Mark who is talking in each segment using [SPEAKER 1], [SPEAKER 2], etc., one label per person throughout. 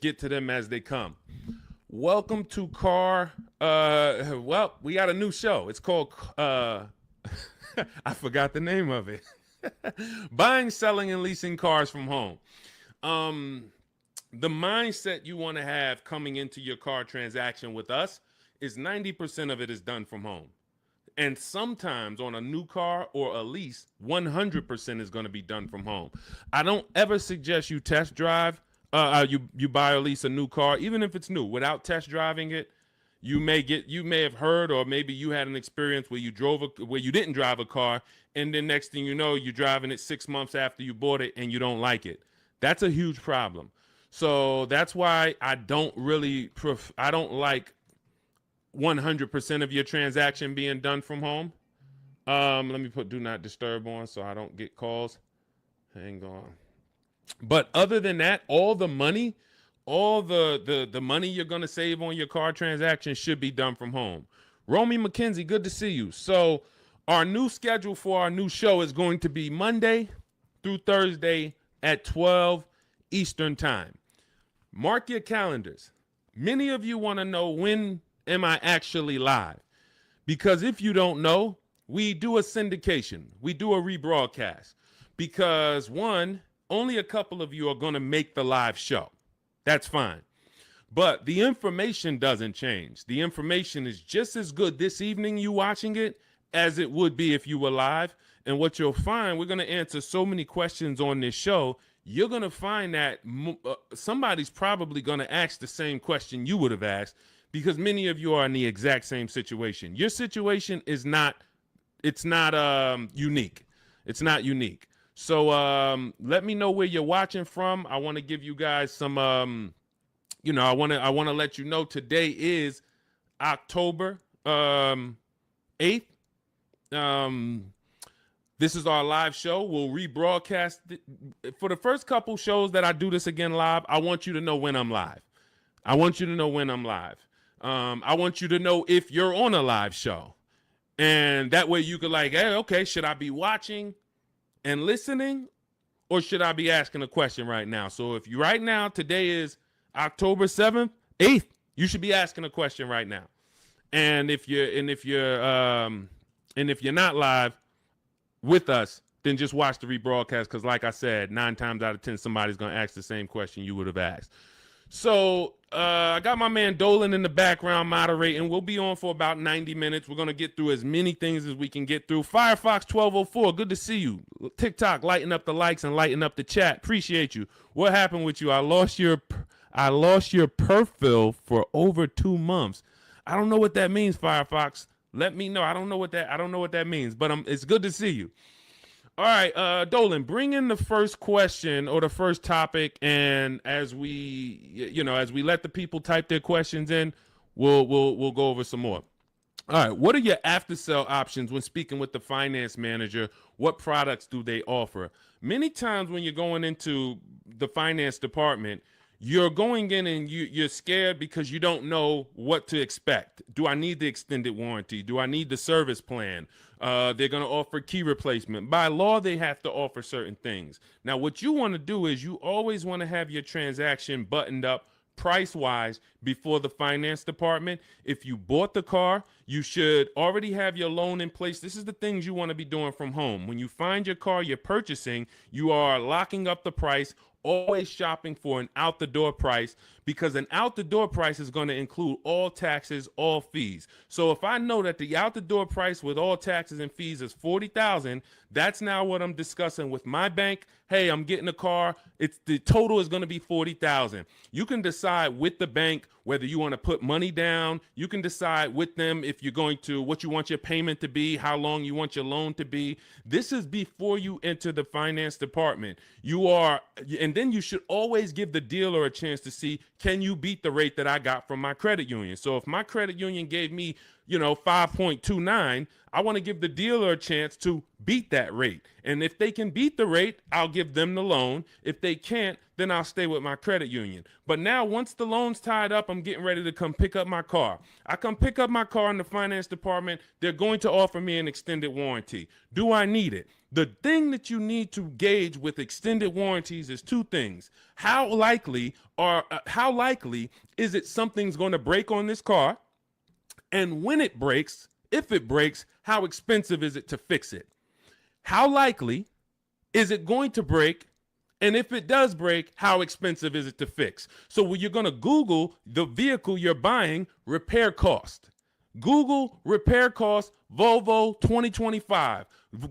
[SPEAKER 1] get to them as they come. Welcome to well, we got a new show. It's called I forgot the name of it. Buying, selling, and leasing cars from home. The mindset you want to have coming into your car transaction with us is 90% of it is done from home. And sometimes on a new car or a lease, 100% is going to be done from home. I don't ever suggest you test drive, you buy or lease a new car, even if it's new, without test driving it. You may have heard, or maybe you had an experience where you didn't drive a car, and then next thing you know, you're driving it 6 months after you bought it and you don't like it. That's a huge problem. So that's why I don't like 100% of your transaction being done from home. Let me put do not disturb on so I don't get calls. Hang on. But other than that, all the money you're going to save on your car transaction should be done from home. Romy McKenzie, good to see you. So our new schedule for our new show is going to be Monday through Thursday at 12 Eastern time. Mark your calendars. Many of you want to know, when am I actually live? Because if you don't know, we do a syndication. We do a rebroadcast. Because one, only a couple of you are going to make the live show. That's fine. But the information doesn't change. The information is just as good this evening you watching it as it would be if you were live. And what you'll find, we're going to answer so many questions on this show, you're going to find that somebody's probably going to ask the same question you would have asked, because many of you are in the exact same situation. Your situation is not unique. It's not unique. So let me know where you're watching from. I want to give you guys some, I want to let you know today is October 8th. This is our live show. We'll rebroadcast it. For the first couple shows that I do this again live, I want you to know when I'm live. I want you to know when I'm live. I want you to know if you're on a live show. And that way you could hey, okay, should I be watching and listening, or should I be asking a question right now? So if you right now, today is October 7th, 8th, you should be asking a question right now. And if you're not live with us, then just watch the rebroadcast, because like I said, 9 times out of 10, somebody's going to ask the same question you would have asked. So I got my man Dolan in the background moderating. We'll be on for about 90 minutes. We're going to get through as many things as we can get through. Firefox 1204, good to see you. TikTok, lighten up the likes and lighten up the chat. Appreciate you. What happened with you? I lost your perfil for over 2 months. I don't know what that means, Firefox. Let me know. I don't know what that means, but it's good to see you. All right, Dolan, bring in the first question or the first topic, and as we let the people type their questions in, we'll go over some more. All right, what are your after sale options when speaking with the finance manager? What products do they offer? Many times when you're going into the finance department, you're going in and you're scared because you don't know what to expect. Do I need the extended warranty? Do I need the service plan? They're going to offer key replacement. By law, they have to offer certain things. Now, what you want to do is you always want to have your transaction buttoned up price-wise before the finance department. If you bought the car, you should already have your loan in place. This is the things you want to be doing from home. When you find your car you're purchasing, you are locking up the price, always shopping for an out-the-door price, because an out-the-door price is going to include all taxes, all fees. So if I know that the out-the-door price with all taxes and fees is $40,000, that's now what I'm discussing with my bank. Hey, I'm getting a car. The total is going to be $40,000. You can decide with the bank whether you want to put money down. You can decide with them if you're going to, what you want your payment to be, how long you want your loan to be. This is before you enter the finance department. And then you should always give the dealer a chance to see, can you beat the rate that I got from my credit union? So if my credit union gave me 5.29, I want to give the dealer a chance to beat that rate. And if they can beat the rate, I'll give them the loan. If they can't, then then I'll stay with my credit union. But now once the loan's tied up, I'm getting ready to come pick up my car. I come pick up my car in the finance department. They're going to offer me an extended warranty. Do I need it? The thing that you need to gauge with extended warranties is two things. How likely is it something's going to break on this car? And when it breaks, if it breaks, how expensive is it to fix it? How likely is it going to break? And if it does break, how expensive is it to fix? So when you're going to Google the vehicle you're buying, repair cost. Google repair cost Volvo 2025.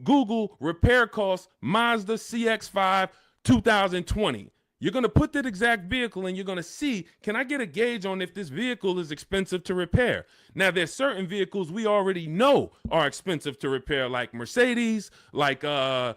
[SPEAKER 1] Google repair cost Mazda CX-5 2020. You're going to put that exact vehicle and you're going to see, can I get a gauge on if this vehicle is expensive to repair? Now, there's certain vehicles we already know are expensive to repair, like Mercedes, like BMW,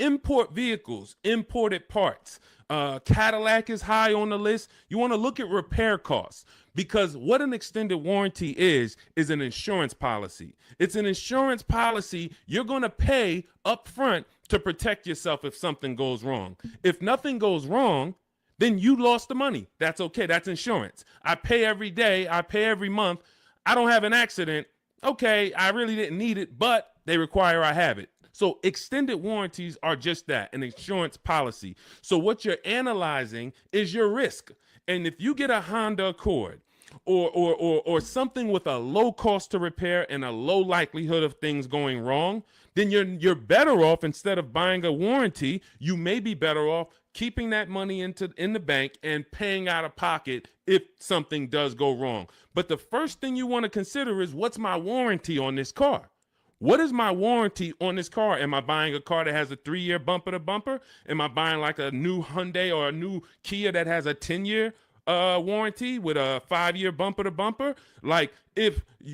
[SPEAKER 1] import vehicles, imported parts. Cadillac is high on the list. You want to look at repair costs, because what an extended warranty is an insurance policy. It's an insurance policy you're going to pay up front to protect yourself if something goes wrong. If nothing goes wrong, then you lost the money. That's okay. That's insurance. I pay every day. I pay every month. I don't have an accident. Okay, I really didn't need it, but they require I have it. So extended warranties are just that, an insurance policy. So what you're analyzing is your risk. And if you get a Honda Accord or something with a low cost to repair and a low likelihood of things going wrong, then you're better off, instead of buying a warranty, you may be better off keeping that money in the bank and paying out of pocket if something does go wrong. But the first thing you want to consider is, what's my warranty on this car? What is my warranty on this car? Am I buying a car that has a 3-year bumper to bumper? Am I buying like a new Hyundai or a new Kia that has a 10-year warranty with a 5-year bumper to bumper? Like,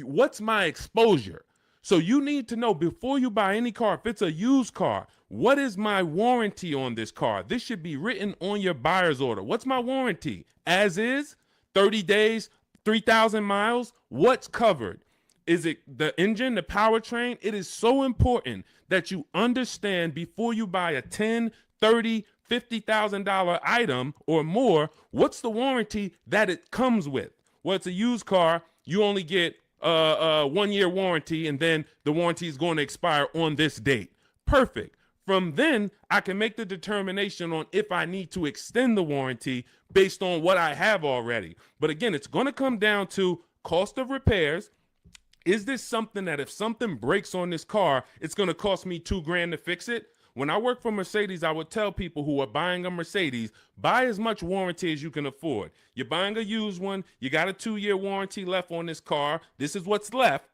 [SPEAKER 1] what's my exposure? So you need to know before you buy any car, if it's a used car, what is my warranty on this car? This should be written on your buyer's order. What's my warranty? As is, 30 days, 3,000 miles, what's covered? Is it the engine, the powertrain? It is so important that you understand before you buy a $10, $30, $50,000 item or more, what's the warranty that it comes with? Well, it's a used car. You only get a 1-year warranty, and then the warranty is going to expire on this date. Perfect. From then, I can make the determination on if I need to extend the warranty based on what I have already. But again, it's going to come down to cost of repairs. Is this something that if something breaks on this car, it's going to cost me $2,000 to fix it? When I work for Mercedes, I would tell people who are buying a Mercedes, buy as much warranty as you can afford. You're buying a used one. You got a 2-year warranty left on this car. This is what's left.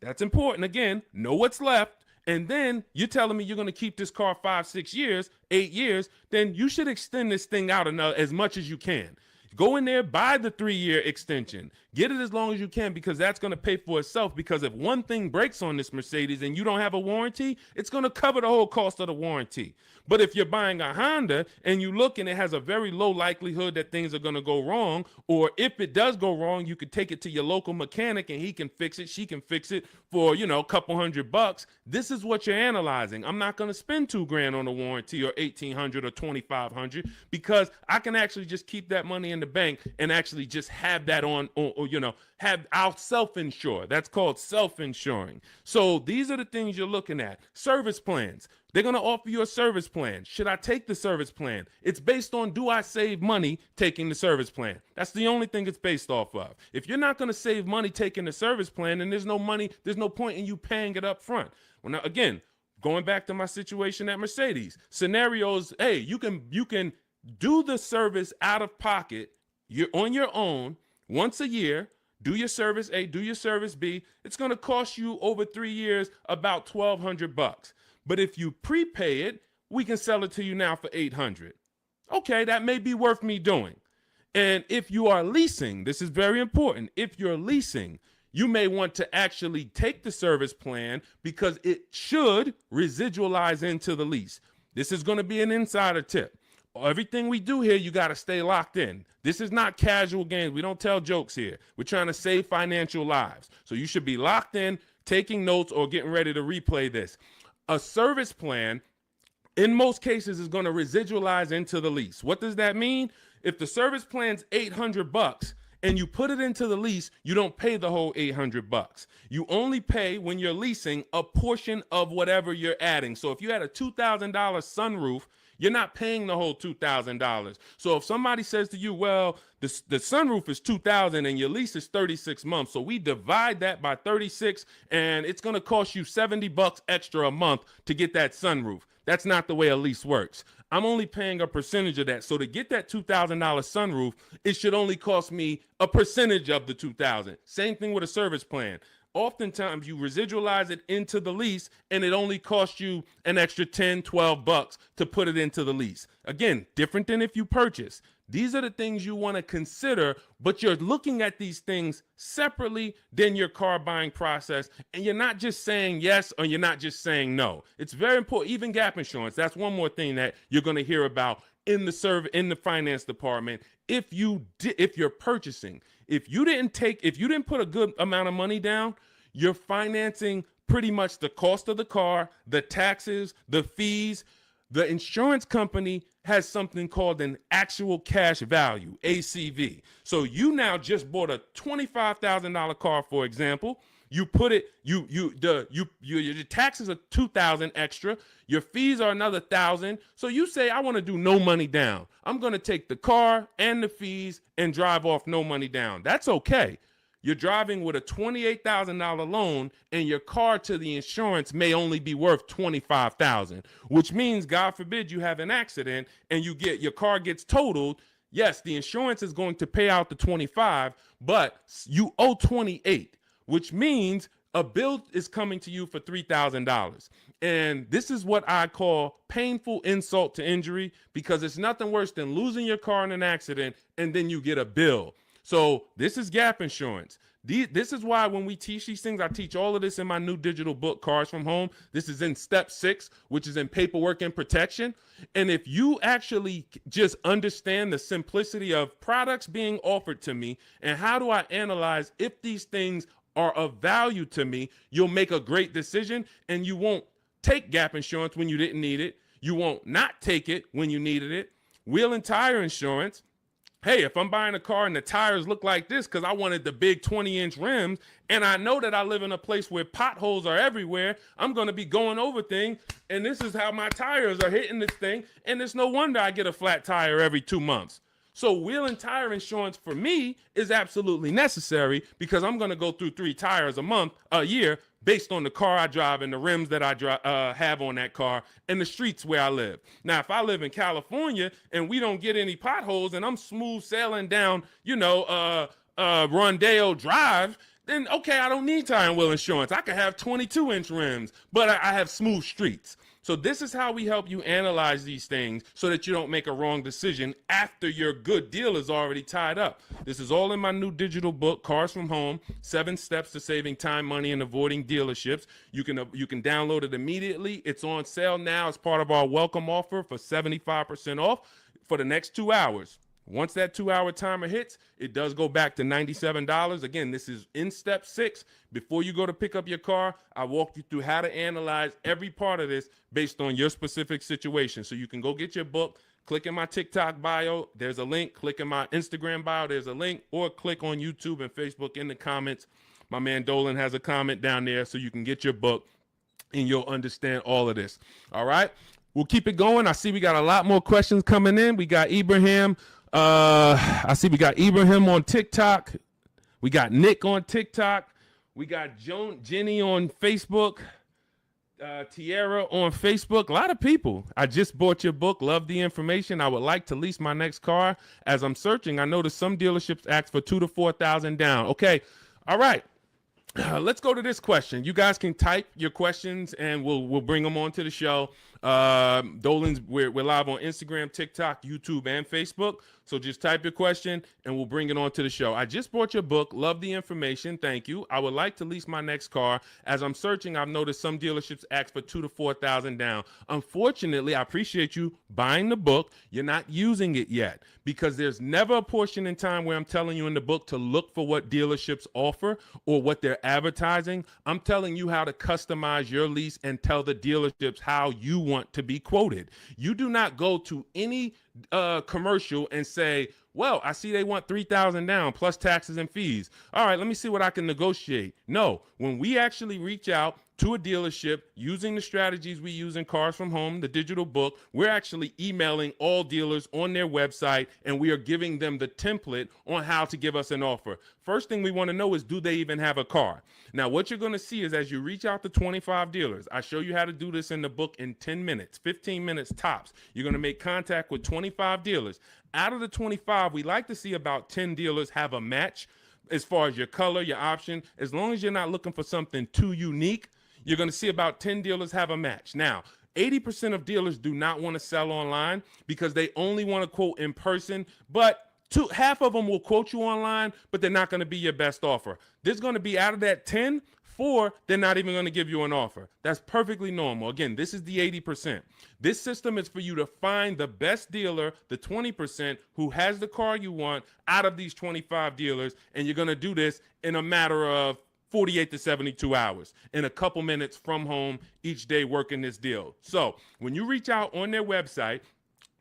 [SPEAKER 1] That's important. Again, know what's left. And then you're telling me you're going to keep this car 5, 6 years, 8 years. Then you should extend this thing out as much as you can. Go in there, buy the 3-year extension. Get it as long as you can, because that's going to pay for itself. Because if one thing breaks on this Mercedes and you don't have a warranty, it's going to cover the whole cost of the warranty. But if you're buying a Honda and you look and it has a very low likelihood that things are going to go wrong, or if it does go wrong, you could take it to your local mechanic and he can fix it, she can fix it for, a couple $100. This is what you're analyzing. I'm not going to spend $2,000 on a warranty or $1,800 or $2,500, because I can actually just keep that money in the bank and actually just have that I'll self-insure. That's called self-insuring. So these are the things you're looking at. Service plans. They're going to offer you a service plan. Should I take the service plan? It's based on, do I save money taking the service plan? That's the only thing it's based off of. If you're not going to save money taking the service plan, then there's no point in you paying it up front. Well, now, again, going back to my situation at Mercedes, scenarios, hey, you can do the service out of pocket. You're on your own once a year. Do your service A, do your service B. It's going to cost you over 3 years about $1,200. But if you prepay it, we can sell it to you now for $800. Okay, that may be worth me doing. And if you are leasing, this is very important. If you're leasing, you may want to actually take the service plan, because it should residualize into the lease. This is going to be an insider tip. Everything we do here, you got to stay locked in. This is not casual games. We don't tell jokes here. We're trying to save financial lives. So you should be locked in, taking notes, or getting ready to replay this. A service plan in most cases is going to residualize into the lease. What does that mean? If the service plan's $800 and you put it into the lease, you don't pay the whole $800. You only pay, when you're leasing, a portion of whatever you're adding. So if you had a $2,000 sunroof, you're not paying the whole $2,000. So if somebody says to you, well, the sunroof is $2,000 and your lease is 36 months, so we divide that by 36 and it's going to cost you $70 extra a month to get that sunroof. That's not the way a lease works. I'm only paying a percentage of that. So to get that $2,000 sunroof, it should only cost me a percentage of the $2,000. Same thing with a service plan. Oftentimes you residualize it into the lease and it only costs you an extra 10, 12 bucks to put it into the lease. Again, different than if you purchase. These are the things you want to consider, but you're looking at these things separately than your car buying process. And you're not just saying yes or you're not just saying no. It's very important. Even gap insurance. That's one more thing that you're going to hear about in the finance department. If you're purchasing, if you didn't put a good amount of money down, you're financing pretty much the cost of the car, the taxes, the fees. The insurance company has something called an actual cash value, ACV. So you now just bought a $25,000 car, for example. You put it, your taxes are $2,000 extra. Your fees are another $1,000. So you say, I want to do no money down. I'm going to take the car and the fees and drive off no money down. That's okay. You're driving with a $28,000 loan and your car to the insurance may only be worth $25,000, which means, God forbid, you have an accident and your car gets totaled. Yes, the insurance is going to pay out the 25, but you owe 28, which means a bill is coming to you for $3,000. And this is what I call painful insult to injury, because it's nothing worse than losing your car in an accident and then you get a bill. So this is gap insurance. This is why when we teach these things, I teach all of this in my new digital book, Cars from Home. This is in step 6, which is in paperwork and protection. And if you actually just understand the simplicity of products being offered to me and how do I analyze if these things are of value to me, you'll make a great decision and you won't take gap insurance when you didn't need it. You won't not take it when you needed it. Wheel and tire insurance. Hey, if I'm buying a car and the tires look like this because I wanted the big 20-inch rims and I know that I live in a place where potholes are everywhere, I'm going to be going over things and this is how my tires are hitting this thing, and it's no wonder I get a flat tire every 2 months. So wheel and tire insurance for me is absolutely necessary because I'm going to go through 3 tires a year based on the car I drive and the rims that I have on that car and the streets where I live. Now, if I live in California and we don't get any potholes and I'm smooth sailing down, Rondeo Drive, then okay, I don't need tire and wheel insurance. I could have 22-inch rims, but I have smooth streets. So this is how we help you analyze these things so that you don't make a wrong decision after your good deal is already tied up. This is all in my new digital book, Cars from Home, 7 Steps to Saving Time, Money, and Avoiding Dealerships. You can download it immediately. It's on sale now as part of our welcome offer for 75% off for the next 2 hours. Once that 2-hour timer hits, it does go back to $97. Again, this is in step 6. Before you go to pick up your car, I walk you through how to analyze every part of this based on your specific situation. So you can go get your book, click in my TikTok bio, there's a link, click in my Instagram bio, there's a link, or click on YouTube and Facebook in the comments. My man Dolan has a comment down there so you can get your book and you'll understand all of this. All right, we'll keep it going. I see we got a lot more questions coming in. We got Ibrahim. I see we got Ibrahim on TikTok. We got Nick on TikTok. We got Jenny on Facebook. Tierra on Facebook. A lot of people. I just bought your book. Love the information. I would like to lease my next car. As I'm searching, I noticed some dealerships ask for $2,000 to $4,000 down. Okay. All right. Let's go to this question. You guys can type your questions and we'll bring them onto the show. Dolan's, we're live on Instagram, TikTok, YouTube, and Facebook. So just type your question and we'll bring it onto the show. I just bought your book. Love the information. Thank you. I would like to lease my next car. As I'm searching, I've noticed some dealerships ask for $2,000 to $4,000 down. Unfortunately, I appreciate you buying the book. You're not using it yet because there's never a portion in time where I'm telling you in the book to look for what dealerships offer or what they're advertising. I'm telling you how to customize your lease and tell the dealerships how you want want to be quoted. You do not go to any commercial and say, well, I see they want $3,000 down plus taxes and fees. All right, let me see what I can negotiate. No, when we actually reach out to a dealership using the strategies we use in Cars from Home, the digital book, we're actually emailing all dealers on their website, and we are giving them the template on how to give us an offer. First thing we want to know is, do they even have a car? Now, what you're going to see is as you reach out to 25 dealers, I show you how to do this in the book in 10 minutes, 15 minutes tops. You're going to make contact with 25 dealers. Out of the 25, we like to see about 10 dealers have a match as far as your color, your option. As long as you're not looking for something too unique, you're going to see about 10 dealers have a match. Now, 80% of dealers do not want to sell online because they only want to quote in person, but half of them will quote you online, but they're not going to be your best offer. There's going to be, out of that 10, 4, they're not even going to give you an offer. That's perfectly normal. Again, this is the 80%. This system is for you to find the best dealer, the 20% who has the car you want out of these 25 dealers, and you're going to do this in a matter of 48 to 72 hours, in a couple minutes from home each day working this deal. So when you reach out on their website,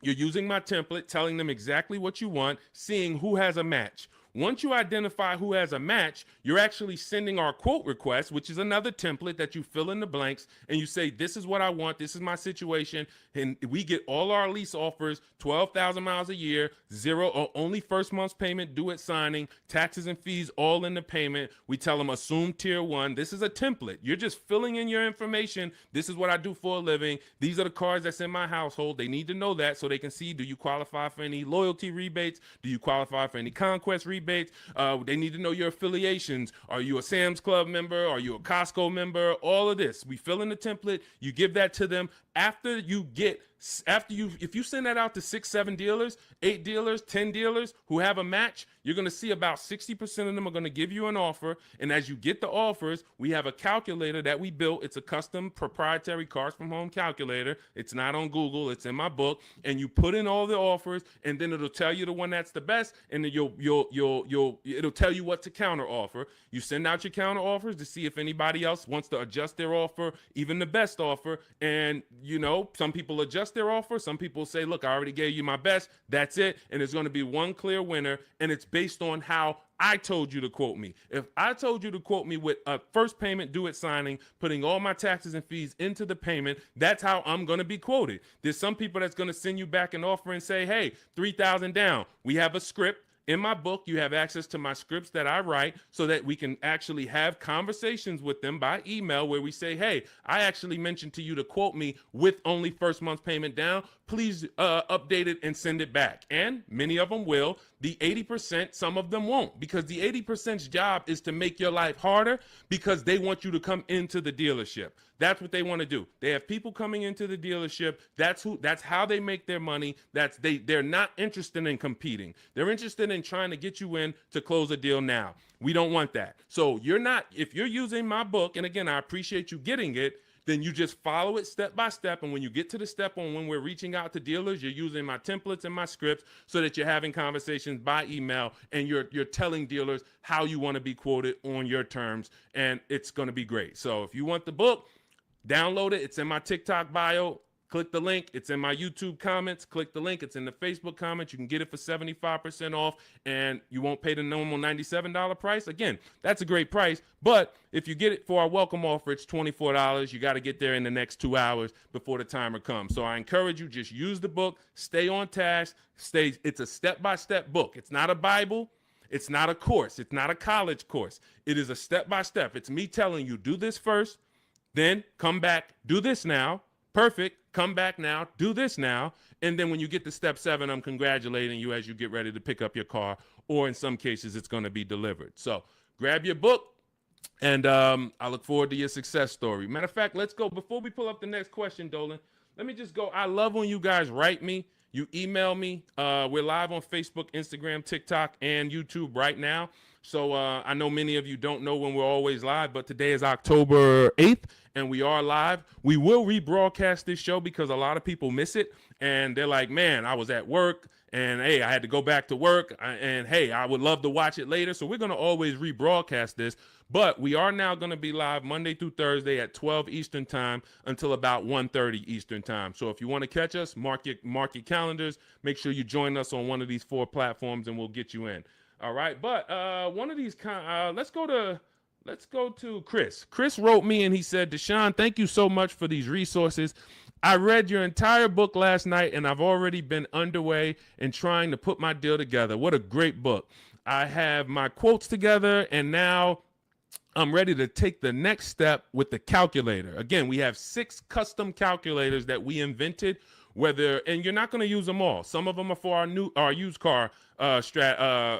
[SPEAKER 1] you're using my template, telling them exactly what you want, seeing who has a match. Once you identify who has a match, you're actually sending our quote request, which is another template that you fill in the blanks, and you say, this is what I want, this is my situation, and we get all our lease offers, 12,000 miles a year, zero or only first month's payment due at signing, taxes and fees all in the payment. We tell them assume tier 1. This is a template. You're just filling in your information. This is what I do for a living. These are the cars that's in my household. They need to know that so they can see, do you qualify for any loyalty rebates? Do you qualify for any conquest rebates? They need to know your affiliations. Are you a Sam's Club member? Are you a Costco member? All of this. We fill in the template. You give that to them. If you send that out to 6, 7 dealers, 8 dealers, 10 dealers who have a match, you're going to see about 60% of them are going to give you an offer. And as you get the offers, we have a calculator that we built. It's a custom proprietary Cars from Home calculator. It's not on Google. It's in my book. And you put in all the offers, and then it'll tell you the one that's the best. And then it'll tell you what to counter offer. You send out your counter offers to see if anybody else wants to adjust their offer, even the best offer. And some people adjust their offer. Some people say, look, I already gave you my best. That's it. And there's going to be one clear winner. And it's based on how I told you to quote me. If I told you to quote me with a first payment due at signing, putting all my taxes and fees into the payment, that's how I'm going to be quoted. There's some people that's going to send you back an offer and say, hey, 3,000 down. We have a script. In my book, you have access to my scripts that I write so that we can actually have conversations with them by email where we say, hey, I actually mentioned to you to quote me with only first month's payment down. Please update it and send it back. And many of them will. The 80%, some of them won't, because the 80%'s job is to make your life harder because they want you to come into the dealership. That's what they want to do. They have people coming into the dealership. That's how they make their money. They're not interested in competing. They're interested in trying to get you in to close a deal now. We don't want that. So if you're using my book, and again, I appreciate you getting it, then you just follow it step by step. And when you get to the step on when we're reaching out to dealers, you're using my templates and my scripts so that you're having conversations by email and you're telling dealers how you want to be quoted on your terms. And it's going to be great. So if you want the book, download it. It's in my TikTok bio. Click the link. It's in my YouTube comments. Click the link. It's in the Facebook comments. You can get it for 75% off, and you won't pay the normal $97 price. Again, that's a great price, but if you get it for our welcome offer, it's $24. You got to get there in the next 2 hours before the timer comes. So I encourage you, just use the book. Stay on task. It's a step-by-step book. It's not a Bible. It's not a course. It's not a college course. It is a step-by-step. It's me telling you, do this first, then come back, do this now. Perfect. Come back now, do this now. And then when you get to step 7, I'm congratulating you as you get ready to pick up your car, or in some cases, it's going to be delivered. So grab your book, and I look forward to your success story. Matter of fact, let's go. Before we pull up the next question, Dolan, let me just go. I love when you guys write me. You email me. We're live on Facebook, Instagram, TikTok, and YouTube right now. So I know many of you don't know when we're always live, but today is October 8th, and we are live. We will rebroadcast this show because a lot of people miss it, and they're like, man, I was at work, and hey, I had to go back to work, and hey, I would love to watch it later. So we're going to always rebroadcast this. But we are now going to be live Monday through Thursday at 12 Eastern time until about 1:30 Eastern time. So if you want to catch us, mark your calendars. Make sure you join us on one of these 4 platforms, and we'll get you in. All right. But one of these let's go to Chris. Chris wrote me and he said, Deshone, thank you so much for these resources. I read your entire book last night and I've already been underway in trying to put my deal together. What a great book. I have my quotes together and now I'm ready to take the next step with the calculator. Again, we have 6 custom calculators that we invented, and you're not going to use them all. Some of them are for our used car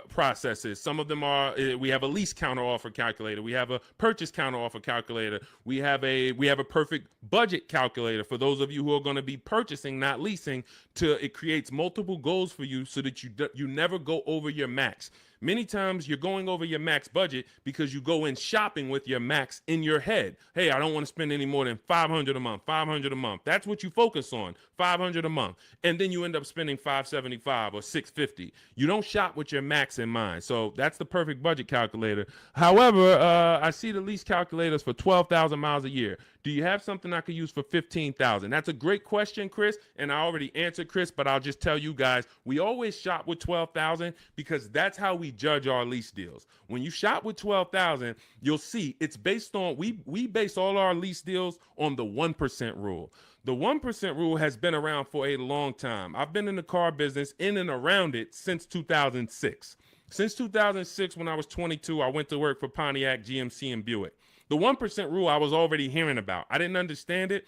[SPEAKER 1] processes. Some of them are, we have a lease counter offer calculator. We have a purchase counter offer calculator. We have a perfect budget calculator for those of you who are going to be purchasing, not leasing. It creates multiple goals for you so that you never go over your max. Many times you're going over your max budget because you go in shopping with your max in your head. Hey, I don't want to spend any more than $500 a month, $500 a month. That's what you focus on, $500 a month. And then you end up spending $575 or $650. You don't shop with your max in mind. So that's the perfect budget calculator. However, I see the lease calculators for 12,000 miles a year. Do you have something I could use for 15,000? That's a great question, Chris, and I already answered Chris, but I'll just tell you guys, we always shop with 12,000 because that's how we judge our lease deals. When you shop with 12,000, you'll see it's based on, we base all our lease deals on the 1% rule. The 1% rule has been around for a long time. I've been in the car business in and around it since 2006. Since 2006, when I was 22, I went to work for Pontiac, GMC, and Buick. The 1% rule I was already hearing about. I didn't understand it,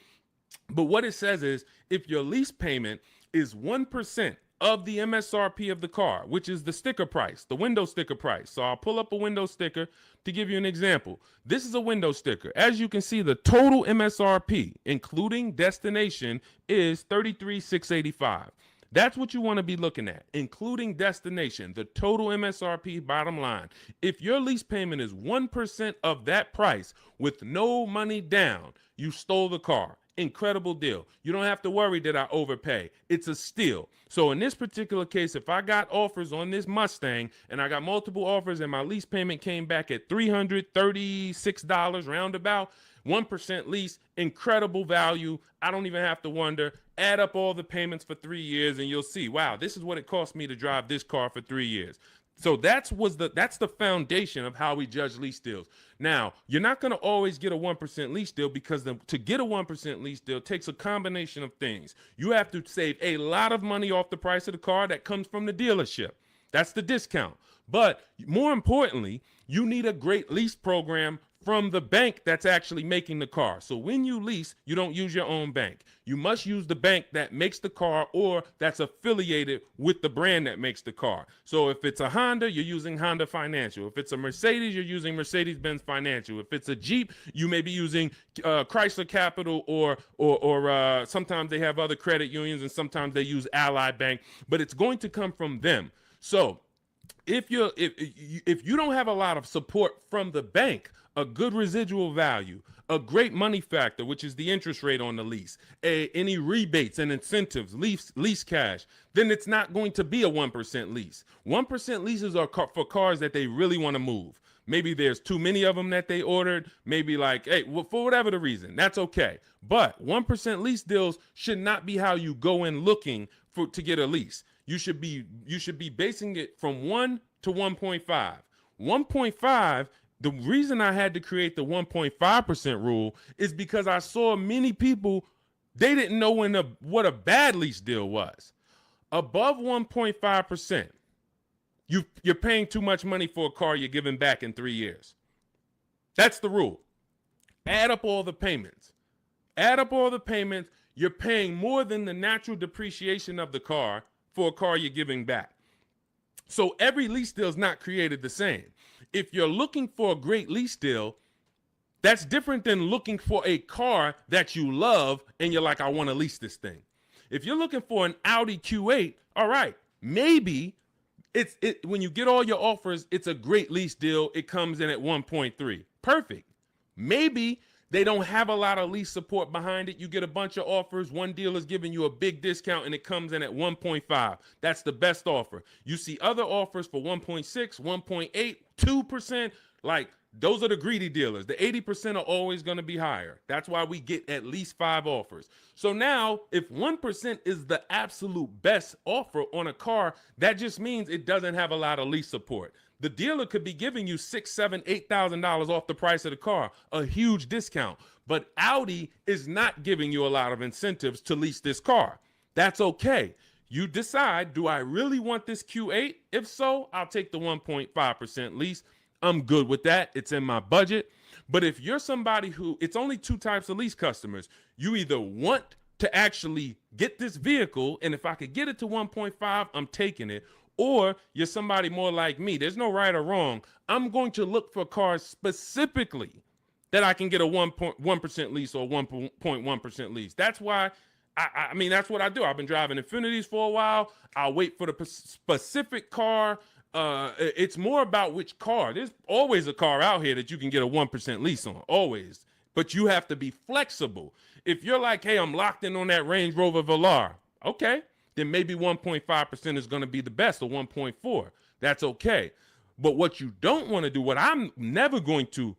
[SPEAKER 1] but what it says is if your lease payment is 1% of the MSRP of the car, which is the sticker price, the window sticker price. So I'll pull up a window sticker to give you an example. This is a window sticker. As you can see, the total MSRP, including destination, is $33,685. That's what you want to be looking at, including destination, the total MSRP bottom line. If your lease payment is 1% of that price with no money down, you stole the car. Incredible deal. You don't have to worry that I overpay. It's a steal. So in this particular case, if I got offers on this Mustang and I got multiple offers and my lease payment came back at $336 roundabout, 1% lease, incredible value. I don't even have to wonder. Add up all the payments for 3 years and you'll see, wow, this is what it cost me to drive this car for 3 years. So that's the foundation of how we judge lease deals. Now, you're not going to always get a 1% lease deal because to get a 1% lease deal takes a combination of things. You have to save a lot of money off the price of the car that comes from the dealership. That's the discount. But more importantly, you need a great lease program from the bank that's actually making the car. So when you lease, you don't use your own bank. You must use the bank that makes the car or that's affiliated with the brand that makes the car. So if it's a Honda, you're using Honda Financial. If it's a Mercedes, you're using Mercedes-Benz Financial. If it's a Jeep, you may be using Chrysler Capital or sometimes they have other credit unions and sometimes they use Ally Bank, but it's going to come from them. So if you don't have a lot of support from the bank, a good residual value, a great money factor, which is the interest rate on the lease, any rebates and incentives, lease cash, then it's not going to be a 1% lease. 1% leases are for cars that they really want to move. Maybe there's too many of them that they ordered. Maybe like, hey, well, for whatever the reason, that's okay. But 1% lease deals should not be how you go in looking to get a lease. You should be basing it from 1 to 1.5. 1.5. The reason I had to create the 1.5% rule is because I saw many people, they didn't know what a bad lease deal was. Above 1.5%, you're paying too much money for a car you're giving back in 3 years. That's the rule. Add up all the payments. You're paying more than the natural depreciation of the car for a car you're giving back. So every lease deal is not created the same. If you're looking for a great lease deal, that's different than looking for a car that you love and you're like, I want to lease this thing. If you're looking for an Audi Q8, all right, maybe when you get all your offers, it's a great lease deal. It comes in at 1.3. Perfect. Maybe they don't have a lot of lease support behind it. You get a bunch of offers. One deal is giving you a big discount and it comes in at 1.5. That's the best offer. You see other offers for 1.6, 1.8, 2%. Like, those are the greedy dealers. The 80% are always going to be higher. That's why we get at least 5 offers. So now, if 1% is the absolute best offer on a car, that just means it doesn't have a lot of lease support. The dealer could be giving you $6,000, $7,000, $8,000 off the price of the car, a huge discount. But Audi is not giving you a lot of incentives to lease this car. That's okay. You decide, do I really want this Q8? If so, I'll take the 1.5% lease. I'm good with that. It's in my budget. But if you're somebody who, it's only 2 types of lease customers. You either want to actually get this vehicle, and if I could get it to 1.5, I'm taking it. Or you're somebody more like me. There's no right or wrong. I'm going to look for cars specifically that I can get a 1.1% lease or 1.1% lease. That's why, I mean, that's what I do. I've been driving Infinities for a while. I'll wait for the specific car. It's more about which car. There's always a car out here that you can get a 1% lease on, always. But you have to be flexible. If you're like, hey, I'm locked in on that Range Rover Velar, okay, then maybe 1.5% is going to be the best, or 1.4. That's okay. But what you don't want to do, what I'm never going to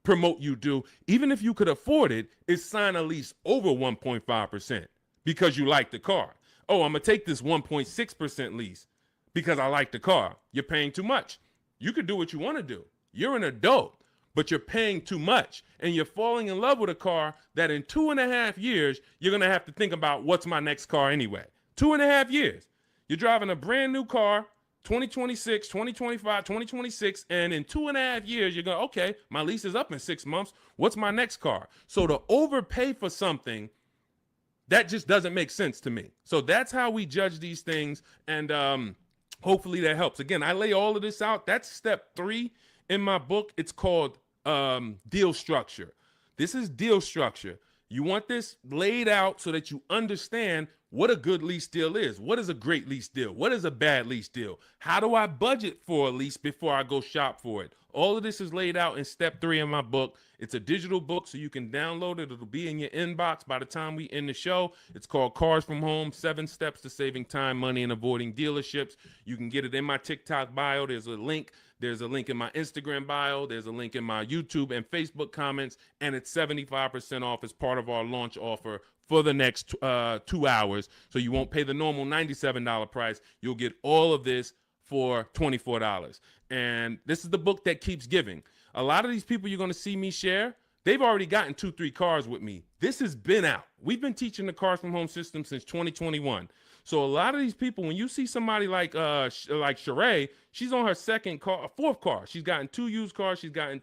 [SPEAKER 1] promote you do, even if you could afford it, is sign a lease over 1.5% because you like the car. Oh, I'm going to take this 1.6% lease because I like the car. You're paying too much. You could do what you want to do. You're an adult, but you're paying too much. And you're falling in love with a car that in 2.5 years, you're going to have to think about, what's my next car anyway? 2.5 years. You're driving a brand new car, 2026, 2025, 2026, and in 2.5 years, you're going, okay, my lease is up in 6 months. What's my next car? So to overpay for something, that just doesn't make sense to me. So that's how we judge these things, and hopefully that helps. Again, I lay all of this out. That's step 3 in my book. It's called deal structure. This is deal structure. You want this laid out so that you understand what a good lease deal is. What is a great lease deal? What is a bad lease deal? How do I budget for a lease before I go shop for it? All of this is laid out in step 3 in my book. It's a digital book, so you can download it. It'll be in your inbox by the time we end the show. It's called Cars from Home, 7 Steps to Saving Time, Money, and Avoiding Dealerships. You can get it in my TikTok bio. There's a link. There's a link in my Instagram bio. There's a link in my YouTube and Facebook comments, and it's 75% off as part of our launch offer for the next 2 hours. So you won't pay the normal $97 price. You'll get all of this for $24. And this is the book that keeps giving. A lot of these people you're going to see me share, they've already gotten 2-3 cars with me. This has been out. We've been teaching the Cars from Home system since 2021. So a lot of these people, when you see somebody like Sheree, she's on her 4th car. She's gotten 2 used cars. She's gotten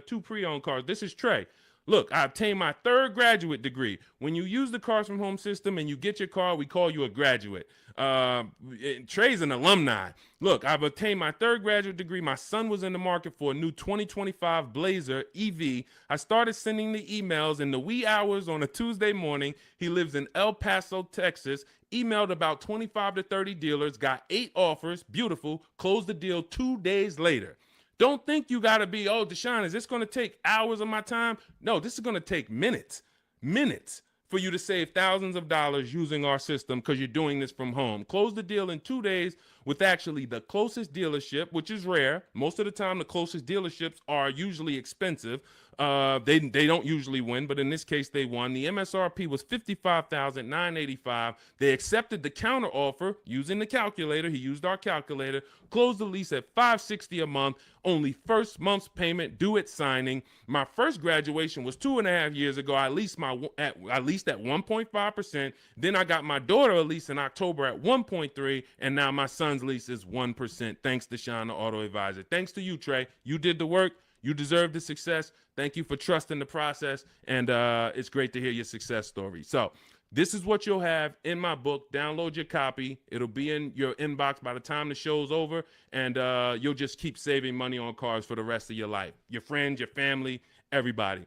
[SPEAKER 1] 2 pre-owned cars. This is Trey. Look, I obtained my 3rd graduate degree. When you use the Cars from Home system and you get your car, we call you a graduate. Trey's an alumni. Look, I've obtained my 3rd graduate degree. My son was in the market for a new 2025 Blazer EV. I started sending the emails in the wee hours on a Tuesday morning. He lives in El Paso, Texas. Emailed about 25 to 30 dealers, got 8 offers. Beautiful. Closed the deal 2 days later. Don't think you got to be, oh, Deshone, is this going to take hours of my time? No, this is going to take minutes for you to save thousands of dollars using our system because you're doing this from home. Close the deal in 2 days with actually the closest dealership, which is rare. Most of the time, the closest dealerships are usually expensive. They don't usually win, but in this case, they won. The MSRP was $55,985. They accepted the counter offer using the calculator. He used our calculator. Closed the lease at $560 a month. Only first month's payment due at signing. My first graduation was 2.5 years ago. I leased at 1.5%. Then I got my daughter a lease in October at 1.3%, and now my son's lease is 1%. Thanks, Deshone the Auto Advisor. Thanks to you, Trey. You did the work. You deserve the success. Thank you for trusting the process, and it's great to hear your success story. So this is what you'll have in my book. Download your copy. It'll be in your inbox by the time the show's over, and you'll just keep saving money on cars for the rest of your life. Your friends, your family, everybody.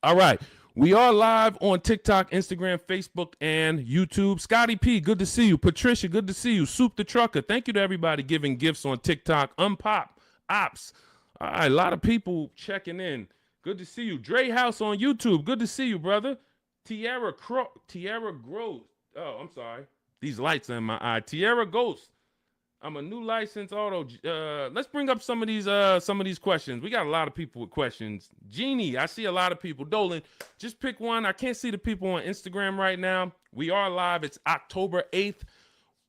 [SPEAKER 1] All right. We are live on TikTok, Instagram, Facebook, and YouTube. Scotty P, good to see you. Patricia, good to see you. Soup the Trucker, thank you to everybody giving gifts on TikTok. Unpop, Ops. All right, a lot of people checking in. Good to see you. Dre House on YouTube. Good to see you, brother. Tierra Gross. Oh, I'm sorry. These lights are in my eye. Tierra Ghost. I'm a new licensed auto. Let's bring up some of these questions. We got a lot of people with questions. Jeannie, I see a lot of people. Dolan, just pick one. I can't see the people on Instagram right now. We are live. It's October 8th.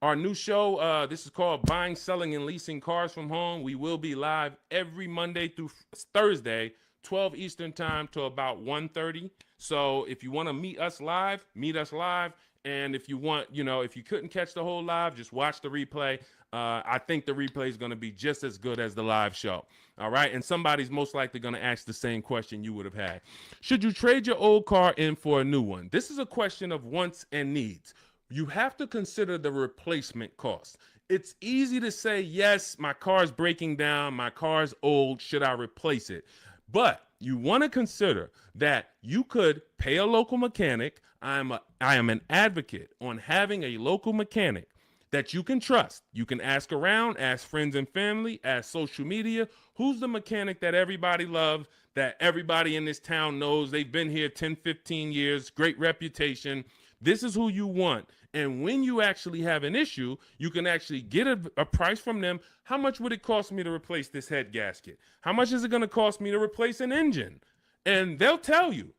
[SPEAKER 1] Our new show, this is called Buying, Selling, and Leasing Cars from Home. We will be live every Monday through Thursday, 12 Eastern time to about 1:30. So if you want to meet us live, meet us live. And if you want, if you couldn't catch the whole live, just watch the replay. I think the replay is going to be just as good as the live show. All right. And somebody's most likely going to ask the same question you would have had. Should you trade your old car in for a new one? This is a question of wants and needs. You have to consider the replacement cost. It's easy to say, yes, my car's breaking down, my car's old, should I replace it? But you want to consider that you could pay a local mechanic. I am an advocate on having a local mechanic that you can trust. You can ask around, ask friends and family, ask social media. Who's the mechanic that everybody loves, that everybody in this town knows? They've been here 10, 15 years, great reputation. This is who you want. And when you actually have an issue, you can actually get a price from them. How much would it cost me to replace this head gasket? How much is it going to cost me to replace an engine? And they'll tell you.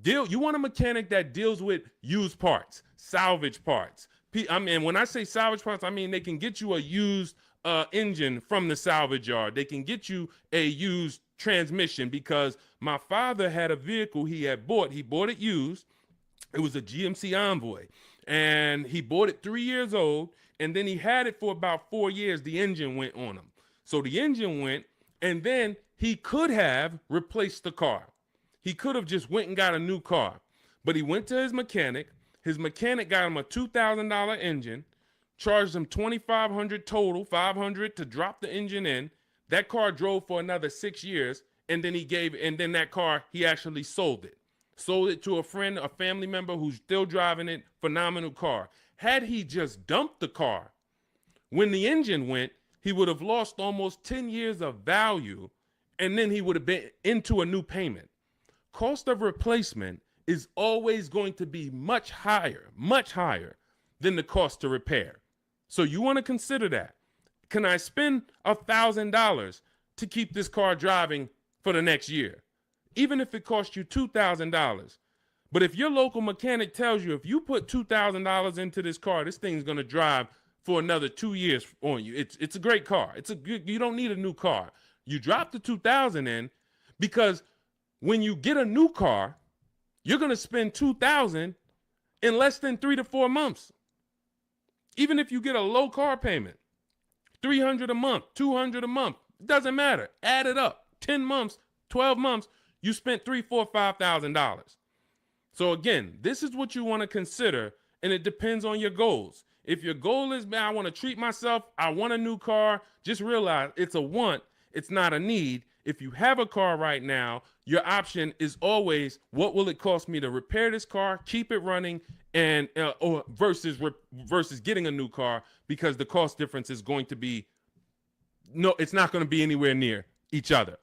[SPEAKER 1] You want a mechanic that deals with used parts, salvage parts. I mean, when I say salvage parts, I mean they can get you a used engine from the salvage yard. They can get you a used transmission, because my father had a vehicle he had bought. He bought it used. It was a GMC Envoy, and he bought it 3 years old, and then he had it for about 4 years. The engine went on him. So the engine went, and then he could have replaced the car. He could have just went and got a new car, but he went to his mechanic. His mechanic got him a $2,000 engine, charged him $2,500 total, $500 to drop the engine in. That car drove for another 6 years, and then that car, he actually sold it. Sold it to a friend, a family member who's still driving it. Phenomenal car. Had he just dumped the car when the engine went, he would have lost almost 10 years of value, and then he would have been into a new payment. Cost of replacement is always going to be much higher than the cost to repair. So you want to consider that. Can I spend $1,000 to keep this car driving for the next year? Even if it costs you $2,000. But if your local mechanic tells you, if you put $2,000 into this car, this thing's going to drive for another 2 years on you. It's a great car. You don't need a new car. You drop the $2,000 in, because when you get a new car, you're going to spend $2,000 in less than 3 to 4 months. Even if you get a low car payment, $300 a month, $200 a month, it doesn't matter. Add it up. 10 months, 12 months, you spent $3,000, $4,000, $5,000. So again, this is what you want to consider, and it depends on your goals. If your goal is, man, I want to treat myself, I want a new car, just realize it's a want, it's not a need. If you have a car right now, your option is always, what will it cost me to repair this car, keep it running, and or versus getting a new car, because the cost difference is going to be, it's not going to be anywhere near each other.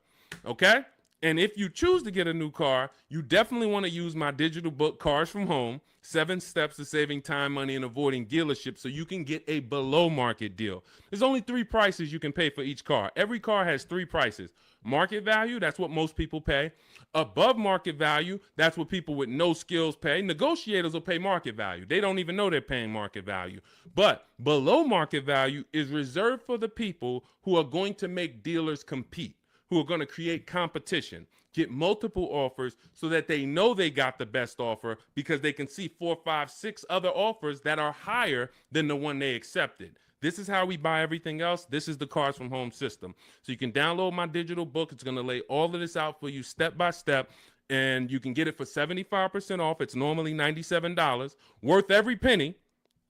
[SPEAKER 1] Okay? And if you choose to get a new car, you definitely want to use my digital book, Cars from Home, 7 Steps to Saving Time, Money, and Avoiding Dealerships, so you can get a below market deal. There's only 3 prices you can pay for each car. Every car has 3 prices. Market value, that's what most people pay. Above market value, that's what people with no skills pay. Negotiators will pay market value. They don't even know they're paying market value. But below market value is reserved for the people who are going to make dealers compete, who are going to create competition, get multiple offers so that they know they got the best offer, because they can see 4, 5, 6 other offers that are higher than the one they accepted. This is how we buy everything else. This is the Cars from Home system. So you can download my digital book. It's going to lay all of this out for you step by step, and you can get it for 75% off. It's normally $97, worth every penny.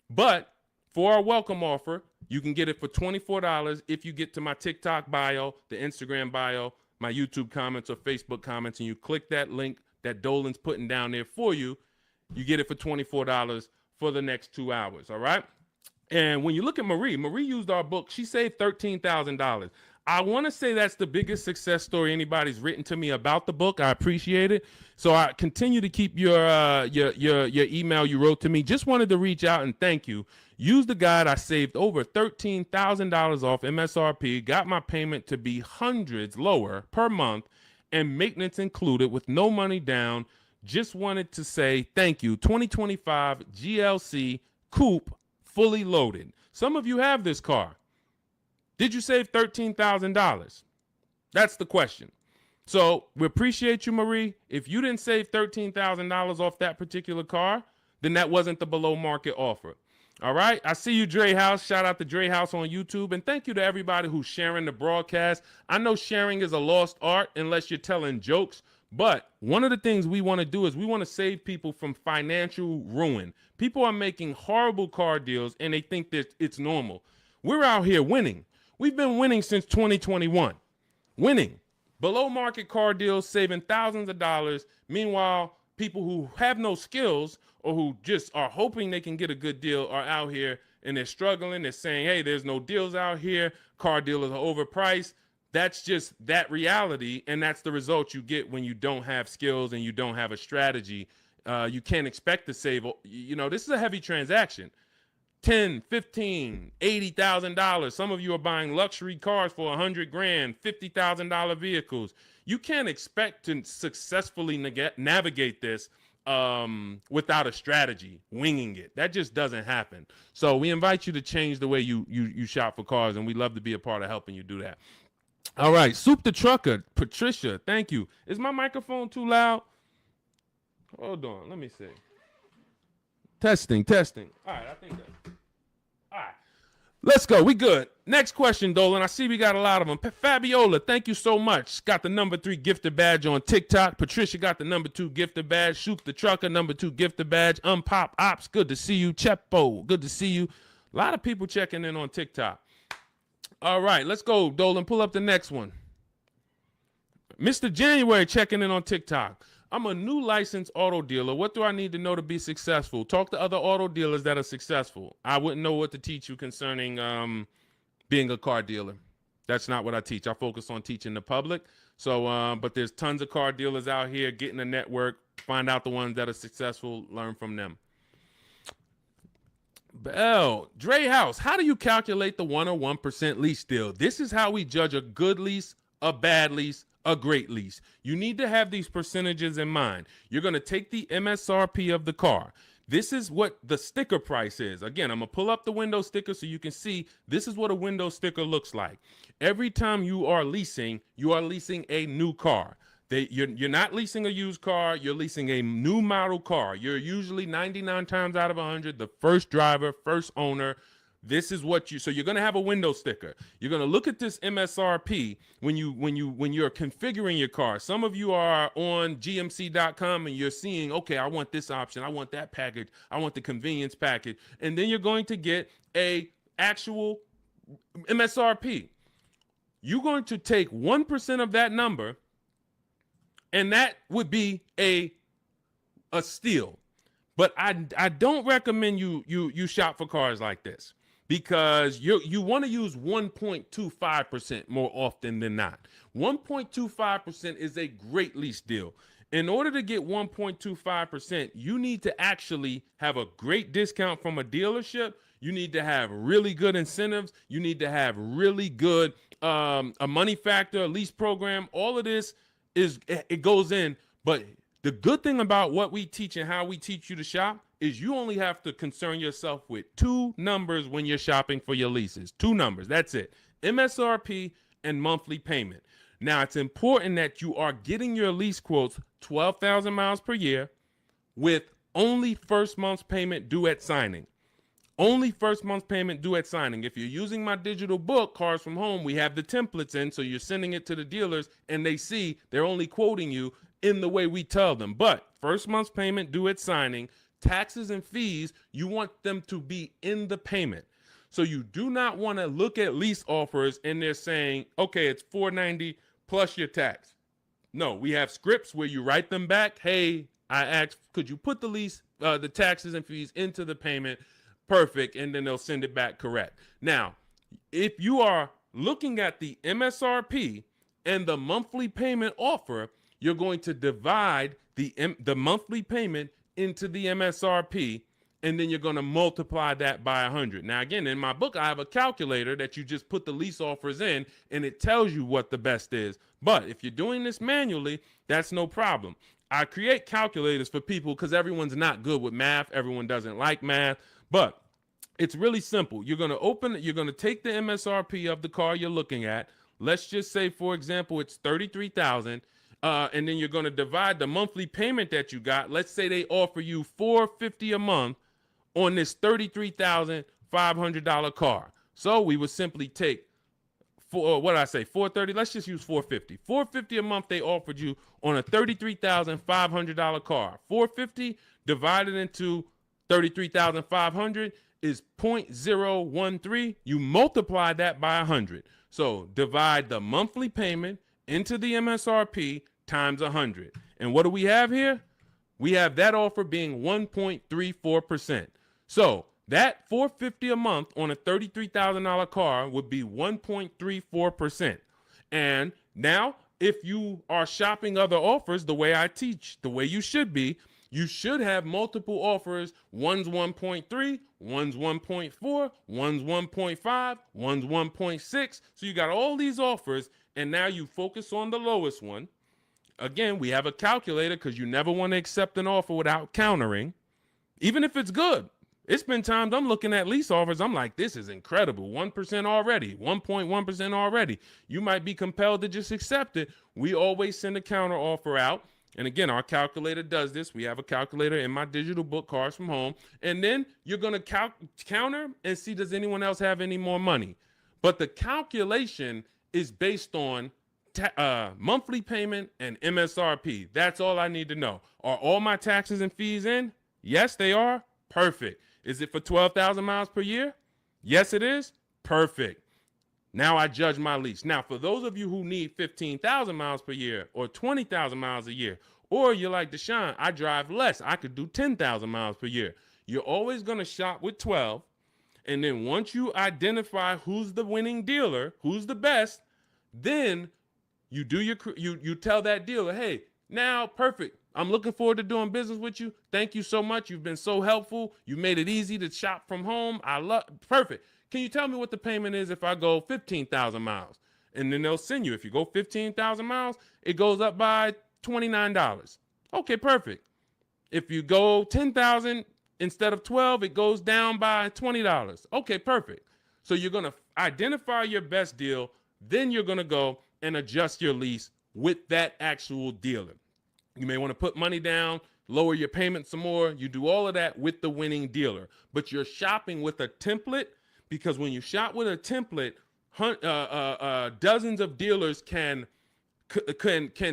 [SPEAKER 1] But for our welcome offer, you can get it for $24 if you get to my TikTok bio, the Instagram bio, my YouTube comments or Facebook comments, and you click that link that Dolan's putting down there for you. You get it for $24 for the next 2 hours, all right? And when you look at Marie used our book. She saved $13,000. I want to say that's the biggest success story anybody's written to me about the book. I appreciate it. So I continue to keep your email you wrote to me. Just wanted to reach out and thank you. Used the guide, I saved over $13,000 off MSRP, got my payment to be hundreds lower per month, and maintenance included with no money down. Just wanted to say thank you. 2025 GLC Coupe, fully loaded. Some of you have this car. Did you save $13,000? That's the question. So we appreciate you, Marie. If you didn't save $13,000 off that particular car, then that wasn't the below market offer. All right. I see you, Dre House. Shout out to Dre House on YouTube. And thank you to everybody who's sharing the broadcast. I know sharing is a lost art unless you're telling jokes. But one of the things we want to do is we want to save people from financial ruin. People are making horrible car deals and they think that it's normal. We're out here winning. We've been winning since 2021. Winning. Below market car deals, saving thousands of dollars. Meanwhile, people who have no skills or who just are hoping they can get a good deal are out here and they're struggling. They're saying, hey, there's no deals out here. Car dealers are overpriced. That's just that reality. And that's the result you get when you don't have skills and you don't have a strategy. You can't expect to save. You know, this is a heavy transaction. $10, $15, $80,000. Some of you are buying luxury cars for $100,000, $50,000 vehicles. You can't expect to successfully navigate this without a strategy, winging it. That just doesn't happen. So we invite you to change the way you shop for cars, and we'd love to be a part of helping you do that. All right, Soup the Trucker, Patricia, thank you. Is my microphone too loud? Hold on, let me see. Testing. All right, I think that's... All right, let's go. We good. Next question, Dolan. I see we got a lot of them. Fabiola, thank you so much. Got the #3 gifted badge on TikTok. Patricia got the #2 gifted badge. Shoot the Trucker, #2 gifted badge. Unpop Ops, good to see you. Chepo, good to see you. A lot of people checking in on TikTok. All right, let's go, Dolan. Pull up the next one. Mr. January checking in on TikTok. I'm a new licensed auto dealer. What do I need to know to be successful? Talk to other auto dealers that are successful. I wouldn't know what to teach you concerning being a car dealer. That's not what I teach. I focus on teaching the public. So, but there's tons of car dealers out here. Get in a network. Find out the ones that are successful. Learn from them. Bell, Dre House, how do you calculate the 101% lease deal? This is how we judge a good lease, a bad lease, a great lease. You need to have these percentages in mind. You're going to take the MSRP of the car. This is what the sticker price is. Again, I'm going to pull up the window sticker so you can see this is what a window sticker looks like. Every time you are leasing a new car. You're not leasing a used car. You're leasing a new model car. You're usually 99 times out of 100 the first driver, first owner. This is what so you're going to have a window sticker. You're going to look at this MSRP when you're configuring your car. Some of you are on gmc.com and you're seeing, okay, I want this option. I want that package. I want the convenience package. And then you're going to get a actual MSRP. You're going to take 1% of that number, and that would be a steal. But I don't recommend you shop for cars like this, because you want to use 1.25% more often than not. 1.25% is a great lease deal. In order to get 1.25%, you need to actually have a great discount from a dealership. You need to have really good incentives. You need to have really good a money factor, a lease program. All of this it goes in. But the good thing about what we teach and how we teach you to shop is you only have to concern yourself with two numbers when you're shopping for your leases. Two numbers. That's it. MSRP and monthly payment. Now, it's important that you are getting your lease quotes 12,000 miles per year with only first month's payment due at signing. Only first month's payment due at signing. If you're using my digital book, Cars from Home, we have the templates in, so you're sending it to the dealers and they see they're only quoting you in the way we tell them. But first month's payment due at signing, taxes and fees, you want them to be in the payment. So you do not want to look at lease offers and they're saying, okay, it's $490 plus your tax. No, we have scripts where you write them back. Hey, I asked, could you put the lease, the taxes and fees into the payment? Perfect. And then they'll send it back correct. Now, if you are looking at the MSRP and the monthly payment offer, you're going to divide the monthly payment into the MSRP, and then you're going to multiply that by 100. Now, again, in my book, I have a calculator that you just put the lease offers in, and it tells you what the best is. But if you're doing this manually, that's no problem. I create calculators for people because everyone's not good with math. Everyone doesn't like math, but it's really simple. You're going to take the MSRP of the car you're looking at. Let's just say, for example, it's $33,000. And then you're going to divide the monthly payment that you got. Let's say they offer you $450 a month on this $33,500 car. So we would simply take $430. Let's just use $450. $450 a month they offered you on a $33,500 car. $450 divided into $33,500 is 0.013. You multiply that by 100. So divide the monthly payment into the MSRP times 100. And what do we have here? We have that offer being 1.34%. So that $450 a month on a $33,000 car would be 1.34%. And now, if you are shopping other offers the way I teach, the way you should be, you should have multiple offers. One's 1.3, one's 1.4, one's 1.5, one's 1.6. So you got all these offers, and now you focus on the lowest one. Again, we have a calculator because you never want to accept an offer without countering, even if it's good. It's been times I'm looking at lease offers. I'm like, this is incredible. 1% already, 1.1% already. You might be compelled to just accept it. We always send a counter offer out. And again, our calculator does this. We have a calculator in my digital book, Cars from Home. And then you're going to counter and see, does anyone else have any more money? But the calculation is based on monthly payment and MSRP. That's all I need to know. Are all my taxes and fees in? Yes, they are. Perfect. Is it for 12,000 miles per year? Yes, it is. Perfect. Now I judge my lease. Now, for those of you who need 15,000 miles per year or 20,000 miles a year, or you're like Deshone, I drive less. I could do 10,000 miles per year. You're always going to shop with 12. And then once you identify who's the winning dealer, who's the best, then you do you tell that dealer, hey, now perfect. I'm looking forward to doing business with you. Thank you so much. You've been so helpful. You made it easy to shop from home. Perfect. Can you tell me what the payment is if I go 15,000 miles? And then they'll send you. If you go 15,000 miles, it goes up by $29. Okay, perfect. If you go 10,000 instead of 12, it goes down by $20. Okay, perfect. So you're going to identify your best deal. Then you're going to go and adjust your lease with that actual dealer. You may want to put money down, lower your payment some more. You do all of that with the winning dealer. But you're shopping with a template, because when you shop with a template, dozens of dealers can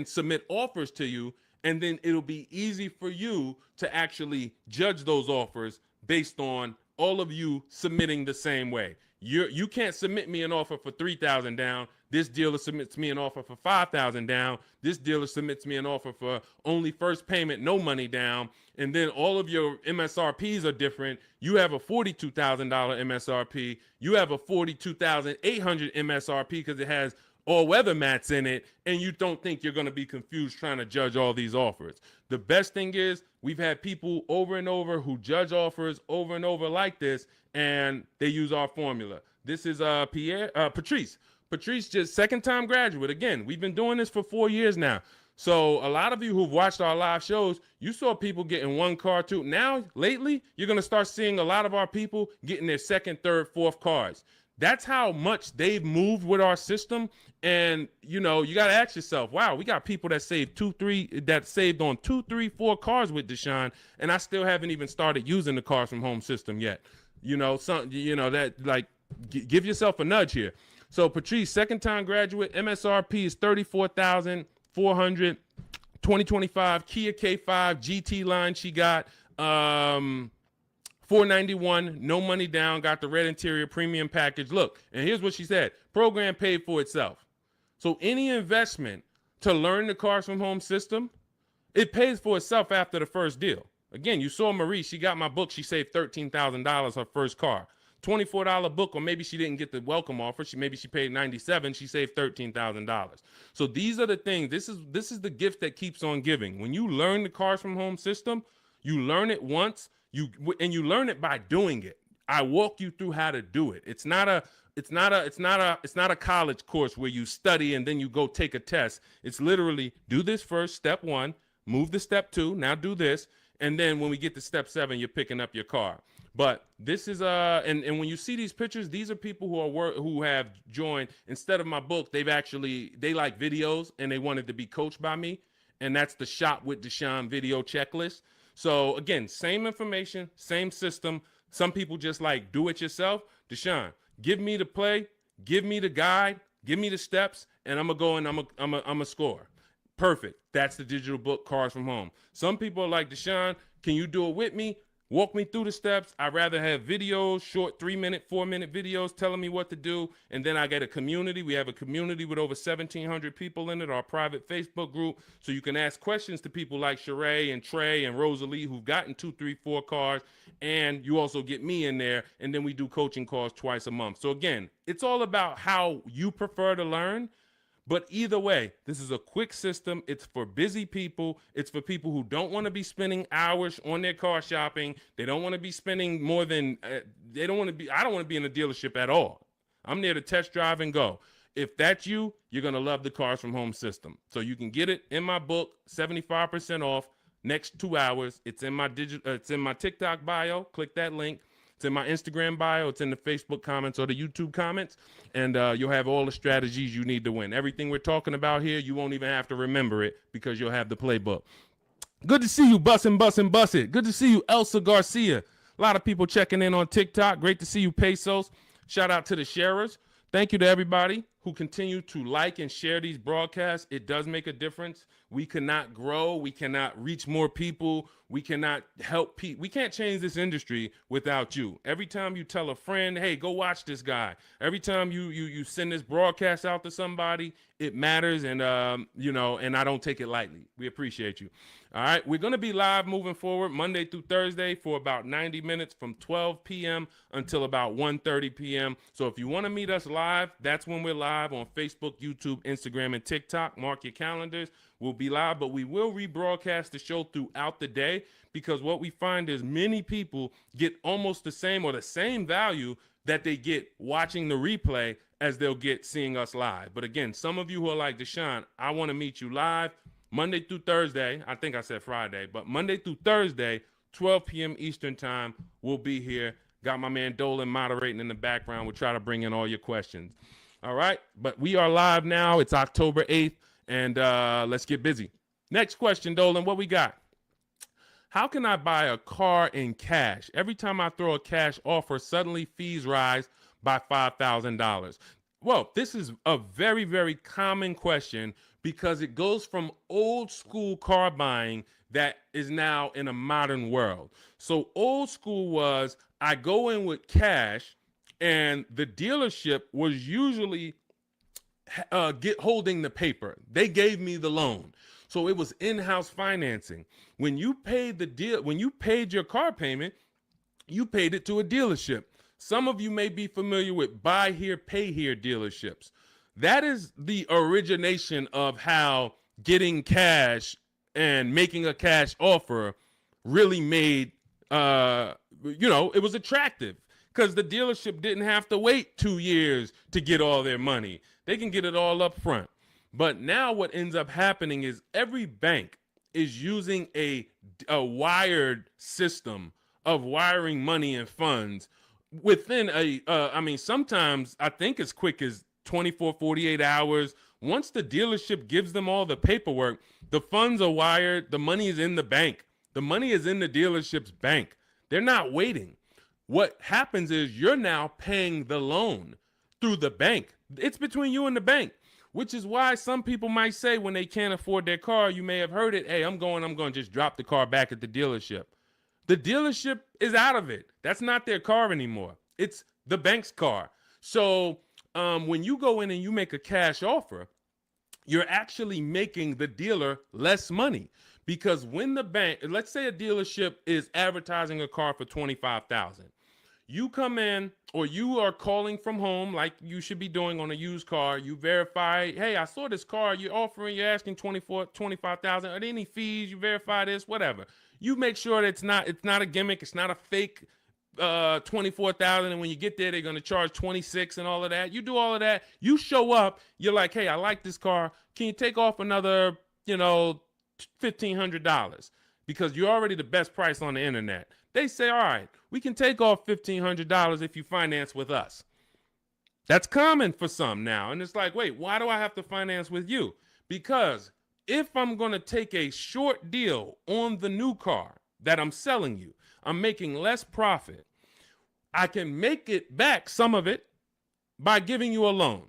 [SPEAKER 1] submit offers to you, and then it'll be easy for you to actually judge those offers based on all of you submitting the same way. You can't submit me an offer for 3,000 down. This dealer submits me an offer for 5,000 down. This dealer submits me an offer for only first payment, no money down. And then all of your MSRPs are different. You have a $42,000 MSRP. You have a $42,800 MSRP because it has all weather mats in it, and you don't think you're going to be confused trying to judge all these offers. The best thing is we've had people over and over who judge offers over and over like this, and they use our formula. This is Patrice. Patrice, just second-time graduate. Again, we've been doing this for 4 years now. So a lot of you who've watched our live shows, you saw people getting one car too. Now, lately, you're going to start seeing a lot of our people getting their second, third, fourth cars. That's how much they've moved with our system. And, you know, you got to ask yourself, wow, we got people that saved saved on 2, 3, 4 cars with Deshone, and I still haven't even started using the Cars from Home system yet. You know, give yourself a nudge here. So Patrice, second-time graduate, MSRP is $34,400, 2025 Kia K5 GT line she got. $491, no money down, got the red interior premium package. Look, and here's what she said. Program paid for itself. So any investment to learn the Cars from Home system, it pays for itself after the first deal. Again, you saw Marie, she got my book. She saved $13,000 her first car. $24 book, or maybe she didn't get the welcome offer. Maybe she paid $97. She saved $13,000. So these are the things. This is the gift that keeps on giving. When you learn the Cars from Home system, you learn it once. And you learn it by doing it. I walk you through how to do it. It's not a college course where you study and then you go take a test. It's literally do this first, step 1, move to step 2, now do this, and then when we get to step 7, you're picking up your car. But this is and when you see these pictures, these are people who have joined. Instead of my book, they like videos and they wanted to be coached by me, and that's the Shop with Deshone video checklist. So again, same information, same system. Some people just like do it yourself. Deshone, give me the play, give me the guide, give me the steps, and I'm gonna go and I'm a score. Perfect. That's the digital book, Cars from Home. Some people are like, Deshone, can you do it with me? Walk me through the steps. I'd rather have videos, short 3-minute, 4-minute videos telling me what to do. And then I get a community. We have a community with over 1,700 people in it, our private Facebook group. So you can ask questions to people like Sheree and Trey and Rosalie who've gotten 2, 3, 4 cars. And you also get me in there. And then we do coaching calls twice a month. So again, it's all about how you prefer to learn. But either way, this is a quick system. It's for busy people. It's for people who don't want to be spending hours on their car shopping. They don't want to be spending more than, I don't want to be in a dealership at all. I'm there to test drive and go. If that's you, you're going to love the Cars from Home system. So you can get it in my book, 75% off, next 2 hours. It's in my it's in my TikTok bio. Click that link. It's in my Instagram bio. It's in the Facebook comments or the YouTube comments. And you'll have all the strategies you need to win. Everything we're talking about here, you won't even have to remember it because you'll have the playbook. Good to see you, Bussin'. Good to see you, Elsa Garcia. A lot of people checking in on TikTok. Great to see you, Pesos. Shout out to the sharers. Thank you to everybody who continue to like and share these broadcasts. It does make a difference. We cannot grow. We cannot reach more people. We cannot help people. We can't change this industry without you. Every time you tell a friend, hey, go watch this guy. Every time you send this broadcast out to somebody, it matters. And, and I don't take it lightly. We appreciate you. All right. We're going to be live moving forward Monday through Thursday for about 90 minutes from 12 p.m. until about 1:30 p.m. So if you want to meet us live, that's when we're live on Facebook, YouTube, Instagram, and TikTok. Mark your calendars. We'll be live, but we will rebroadcast the show throughout the day because what we find is many people get almost the same or the same value that they get watching the replay as they'll get seeing us live. But again, some of you who are like, Deshone, I want to meet you live Monday through Thursday. I think I said Friday, but Monday through Thursday, 12 p.m. Eastern time, we'll be here. Got my man Dolan moderating in the background. We'll try to bring in all your questions. All right, but we are live now. It's October 8th. And let's get busy. Next question, Dolan, what we got? How can I buy a car in cash? Every time I throw a cash offer, suddenly fees rise by $5,000. Well, this is a very, very common question because it goes from old school car buying that is now in a modern world. So old school was I go in with cash and the dealership was usually holding the paper. They gave me the loan. So it was in-house financing. When you paid your car payment, you paid it to a dealership. Some of you may be familiar with buy here, pay here dealerships. That is the origination of how getting cash and making a cash offer really made, it was attractive because the dealership didn't have to wait 2 years to get all their money. They can get it all up front. But now what ends up happening is every bank is using a wired system of wiring money and funds within sometimes I think as quick as 24, 48 hours. Once the dealership gives them all the paperwork, the funds are wired. The money is in the bank. The money is in the dealership's bank. They're not waiting. What happens is you're now paying the loan through the bank. It's between you and the bank, which is why some people might say when they can't afford their car, you may have heard it, hey, I'm going to just drop the car back at the dealership. The dealership is out of it. That's not their car anymore. It's the bank's car. So when you go in and you make a cash offer, you're actually making the dealer less money because when the bank, let's say a dealership is advertising a car for $25,000. You come in or you are calling from home like you should be doing on a used car. You verify, hey, I saw this car you're asking $25,000. Are there any fees? You verify this, whatever. You make sure that it's not a gimmick, it's not a fake 24,000, and when you get there they're going to charge 26 and all of that. You do all of that, you show up, you're like, hey, I like this car, can you take off another, $1,500, because you're already the best price on the internet. They say, all right, we can take off $1,500 if you finance with us. That's common for some now, and it's like, wait, why do I have to finance with you? Because if I'm going to take a short deal on the new car that I'm selling you, I'm making less profit. I can make it back, some of it, by giving you a loan.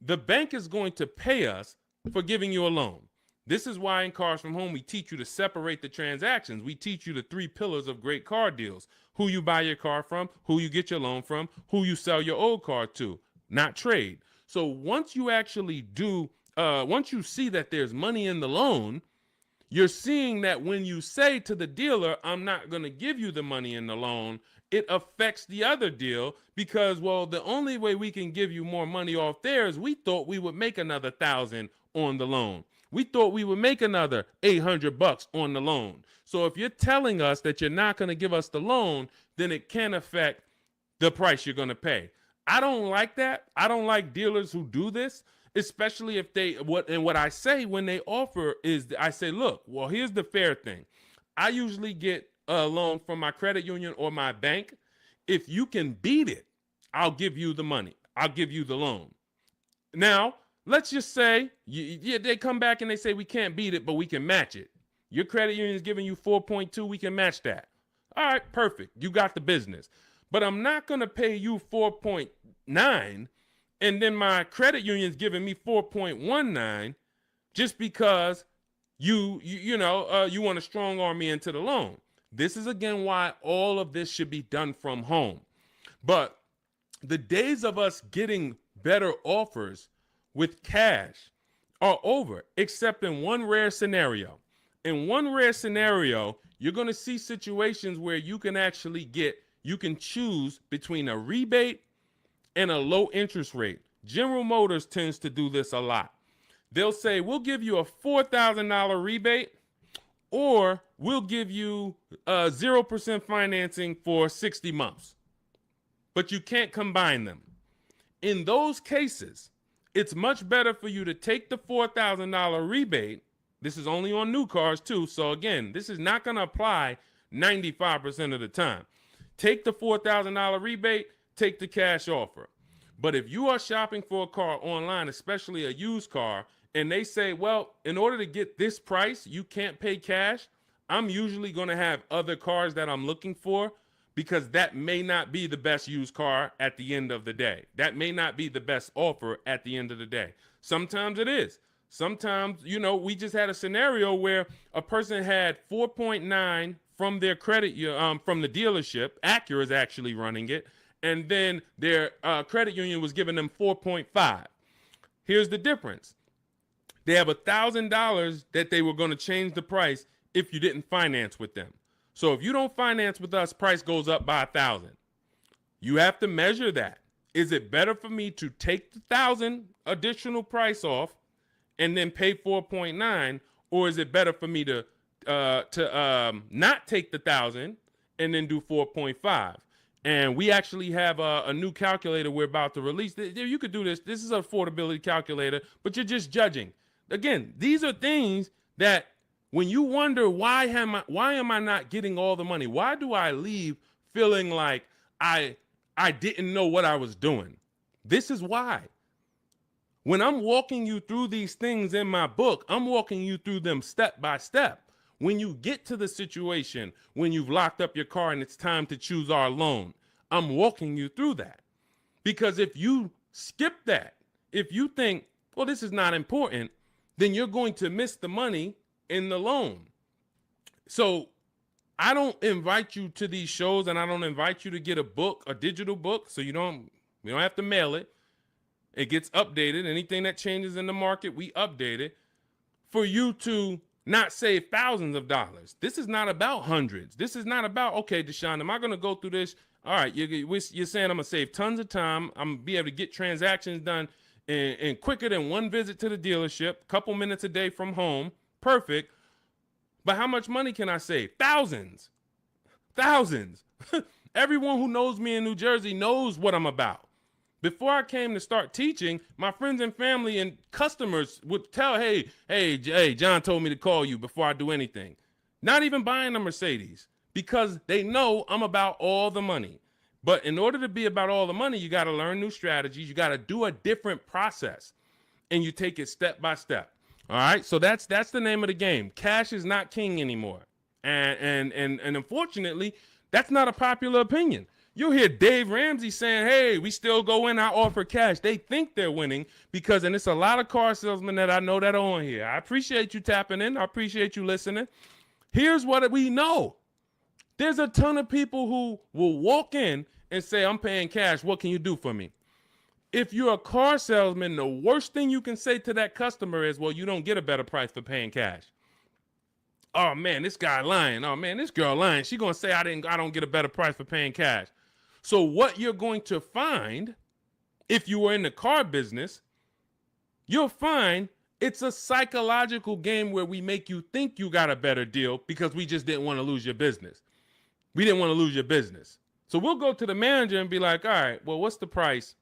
[SPEAKER 1] The bank is going to pay us for giving you a loan. This is why in Cars from Home, we teach you to separate the transactions. We teach you the 3 pillars of great car deals: who you buy your car from, who you get your loan from, who you sell your old car to, not trade. So once you actually once you see that there's money in the loan, you're seeing that when you say to the dealer, I'm not going to give you the money in the loan, it affects the other deal, because, well, the only way we can give you more money off there is we thought we would make another 1,000 on the loan. We thought we would make another $800 on the loan. So if you're telling us that you're not going to give us the loan, then it can affect the price you're going to pay. I don't like that. I don't like dealers who do this, especially if what I say when they offer is, I say, look, well, here's the fair thing. I usually get a loan from my credit union or my bank. If you can beat it, I'll give you the money. I'll give you the loan. Now, let's just say they come back and they say, we can't beat it, but we can match it. Your credit union is giving you 4.2. We can match that. All right, perfect. You got the business. But I'm not going to pay you 4.9 and then my credit union's giving me 4.19 just because you want to strong arm me into the loan. This is, again, why all of this should be done from home. But the days of us getting better offers with cash are over, except in one rare scenario. In one rare scenario, you're going to see situations where you can choose between a rebate and a low interest rate. General Motors tends to do this a lot. They'll say, we'll give you a $4,000 rebate, or we'll give you 0% financing for 60 months. But you can't combine them. In those cases, it's much better for you to take the $4,000 rebate. This is only on new cars too. So again, this is not going to apply 95% of the time. Take the $4,000 rebate, take the cash offer. But if you are shopping for a car online, especially a used car, and they say, well, in order to get this price, you can't pay cash, I'm usually going to have other cars that I'm looking for, because that may not be the best used car at the end of the day. That may not be the best offer at the end of the day. Sometimes it is. Sometimes, we just had a scenario where a person had 4.9 from their credit, from the dealership. Acura is actually running it. And then their credit union was giving them 4.5. Here's the difference. They have $1,000 that they were going to change the price if you didn't finance with them. So if you don't finance with us, price goes up by 1,000. You have to measure that. Is it better for me to take the 1,000 additional price off and then pay 4.9, or is it better for me to not take the 1,000 and then do 4.5? And we actually have a new calculator we're about to release. You could do this. This is an affordability calculator, but you're just judging. Again, these are things that when you wonder, why am I not getting all the money? Why do I leave feeling like I didn't know what I was doing? This is why. When I'm walking you through these things in my book, I'm walking you through them step by step. When you get to the situation, when you've locked up your car and it's time to choose our loan, I'm walking you through that. Because if you skip that, if you think, well, this is not important, then you're going to miss the money in the loan. So I don't invite you to these shows, and I don't invite you to get a book, a digital book, so we don't have to mail it. It gets updated. Anything that changes in the market, we update it for you to not save thousands of dollars. This is not about hundreds. This is not about, okay, Deshone, am I going to go through this? All right, you're saying I'm going to save tons of time. I'm going to be able to get transactions done in quicker than one visit to the dealership, couple minutes a day from home. Perfect. But how much money can I save? Thousands. Thousands. Everyone who knows me in New Jersey knows what I'm about. Before I came to start teaching, my friends and family and customers would tell, hey, John told me to call you before I do anything. Not even buying a Mercedes, because they know I'm about all the money. But in order to be about all the money, you got to learn new strategies. You got to do a different process, and you take it step by step. All right, so that's the name of the game. Cash is not king anymore, and unfortunately, that's not a popular opinion. You'll hear Dave Ramsey saying, hey, we still go in, I offer cash. They think they're winning because, and it's a lot of car salesmen that I know that are on here. I appreciate you tapping in. I appreciate you listening. Here's what we know. There's a ton of people who will walk in and say, I'm paying cash. What can you do for me? If you're a car salesman, the worst thing you can say to that customer is, well, you don't get a better price for paying cash. Oh man, this guy lying. Oh man, this girl lying. She gonna say I don't get a better price for paying cash. So what you're going to find, if you were in the car business, you'll find it's a psychological game where we make you think you got a better deal because we just didn't want to lose your business. We didn't want to lose your business. So we'll go to the manager and be like, all right, well, what's the price?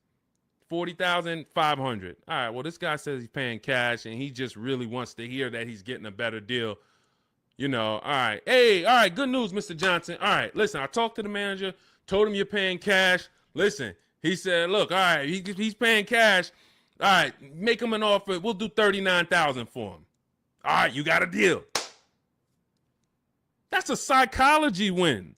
[SPEAKER 1] $40,500. All right, well, this guy says he's paying cash and he just really wants to hear that he's getting a better deal. You know, all right. Hey, all right, good news, Mr. Johnson. All right, listen, I talked to the manager, told him you're paying cash. Listen, he said, look, all right, he's paying cash. All right, make him an offer. We'll do $39,000 for him. All right, you got a deal. That's a psychology win.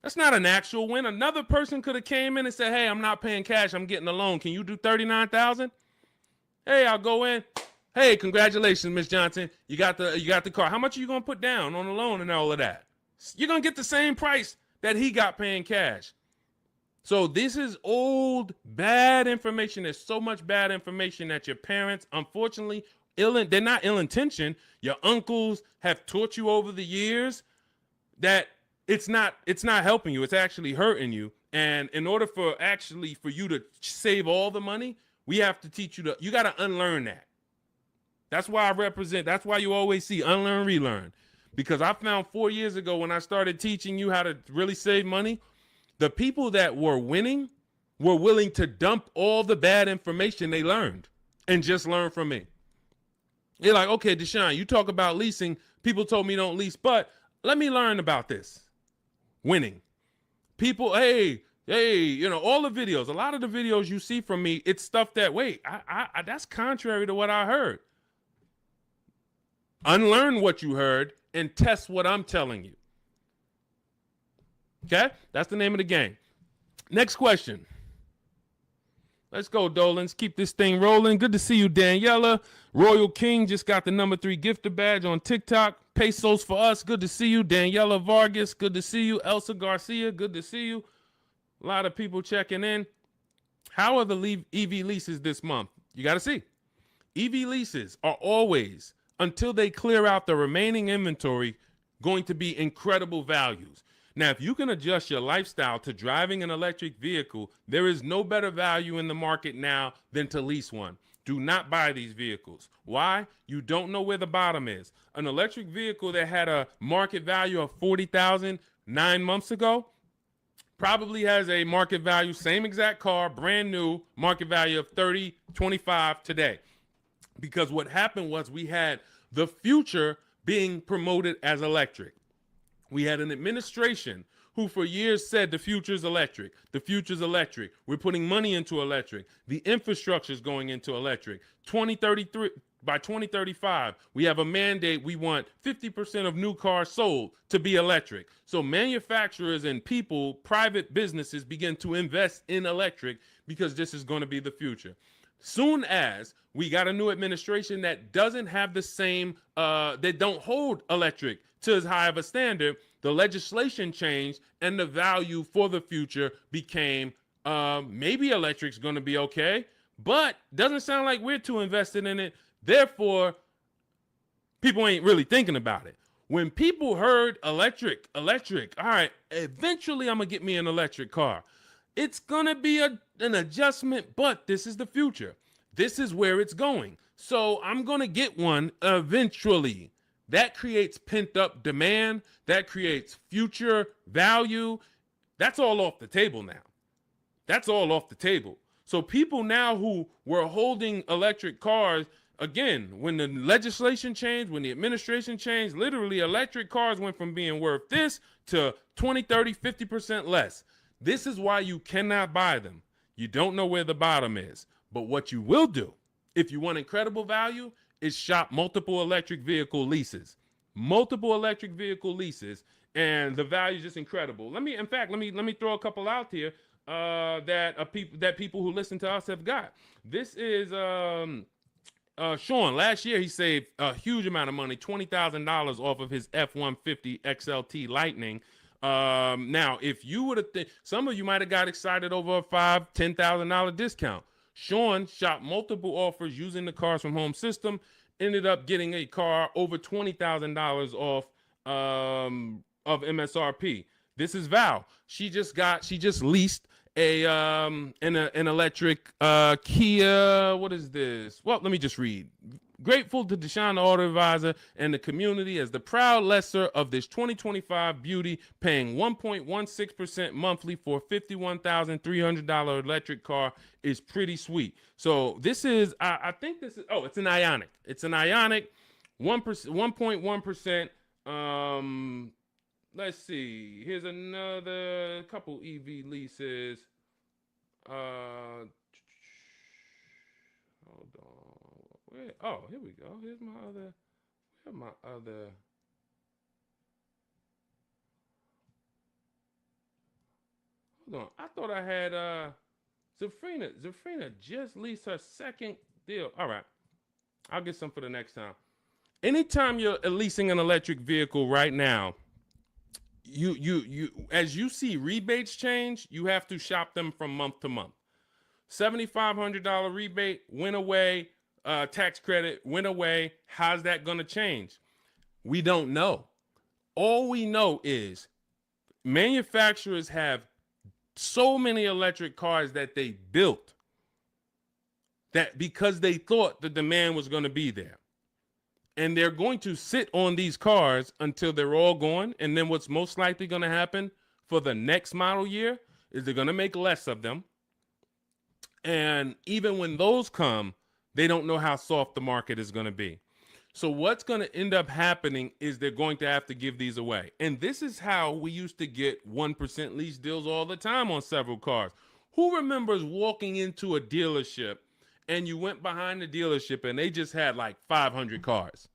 [SPEAKER 1] That's not an actual win. Another person could have came in and said, hey, I'm not paying cash. I'm getting a loan. Can you do $39,000? Hey, I'll go in. Hey, congratulations, Miss Johnson. You got the car. How much are you going to put down on the loan and all of that? You're going to get the same price that he got paying cash. So this is old, bad information. There's so much bad information that your parents, unfortunately, they're not ill-intentioned. Your uncles have taught you over the years that it's not helping you. It's actually hurting you. And in order for you to save all the money, we have to teach you you got to unlearn that. That's why that's why you always see unlearn, relearn. Because I found 4 years ago when I started teaching you how to really save money, the people that were winning were willing to dump all the bad information they learned and just learn from me. You're like, okay, Deshone, you talk about leasing. People told me don't lease, but let me learn about this. Winning. People, hey, you know, all the videos, a lot of the videos you see from me, it's stuff that, wait, I that's contrary to what I heard. Unlearn what you heard and test what I'm telling you. Okay? That's the name of the game. Next question. Let's go, Dolans. Keep this thing rolling. Good to see you, Daniela. Royal King just got the #3 gifter badge on TikTok. Pesos for us. Good to see you. Daniela Vargas. Good to see you. Elsa Garcia. Good to see you. A lot of people checking in. How are the EV leases this month? You got to see. EV leases are always, until they clear out the remaining inventory, going to be incredible values. Now, if you can adjust your lifestyle to driving an electric vehicle, there is no better value in the market now than to lease one. Do not buy these vehicles. Why? You don't know where the bottom is. An electric vehicle that had a market value of $40,000 9 months ago probably has a market value, same exact car, brand new, market value of $30, $25 today. Because what happened was we had the future being promoted as electric. We had an administration who for years said the future's electric. The future's electric. We're putting money into electric. The infrastructure is going into electric. 2033, by 2035, we have a mandate. We want 50% of new cars sold to be electric. So manufacturers and people, private businesses begin to invest in electric because this is going to be the future. Soon as we got a new administration that doesn't have the same, they don't hold electric to as high of a standard, the legislation changed and the value for the future became maybe electric's going to be okay, but doesn't sound like we're too invested in it. Therefore, people ain't really thinking about it. When people heard electric, all right, eventually I'm going to get me an electric car. It's going to be an adjustment, but this is the future. This is where it's going. So I'm going to get one eventually. That creates pent up demand. That creates future value. That's all off the table now. That's all off the table. So people now who were holding electric cars, again, when the legislation changed, when the administration changed, literally electric cars went from being worth this to 20, 30, 50% less. This is why you cannot buy them. You don't know where the bottom is. But what you will do, if you want incredible value, is shop multiple electric vehicle leases. Multiple electric vehicle leases, and the value is just incredible. Let me throw a couple out here that people who listen to us have got. This is Sean. Last year he saved a huge amount of money, $20,000 off of his F-150 XLT Lightning. Now, if you would have, some of you might have got excited over a $5,000-$10,000 discount. Sean shopped multiple offers using the Cars from Home system, ended up getting a car over $20,000 off of MSRP. This is Val. She just leased an electric Kia. What is this? Well, let me just read. Grateful to Deshone the Auto Advisor and the community as the proud lessor of this 2025 beauty, paying 1.16% monthly for a $51,300 electric car is pretty sweet. So this is, I think this is, it's an Ioniq. It's an Ioniq, 1.1%. Let's see. Here's another couple EV leases. Hold on. Here we go. Here's my other. Hold on. I thought I had Zafrina. Zafrina just leased her second deal. All right. I'll get some for the next time. Anytime you're leasing an electric vehicle right now, you as you see rebates change, you have to shop them from month to month. $7,500 rebate went away. Tax credit went away. How's that going to change? We don't know. All we know is manufacturers have so many electric cars that they built that because they thought the demand was going to be there. And they're going to sit on these cars until they're all gone. And then what's most likely going to happen for the next model year is they're going to make less of them. And even when those come, they don't know how soft the market is going to be. So what's going to end up happening is they're going to have to give these away. And this is how we used to get 1% lease deals all the time on several cars. Who remembers walking into a dealership and you went behind the dealership and they just had like 500 cars?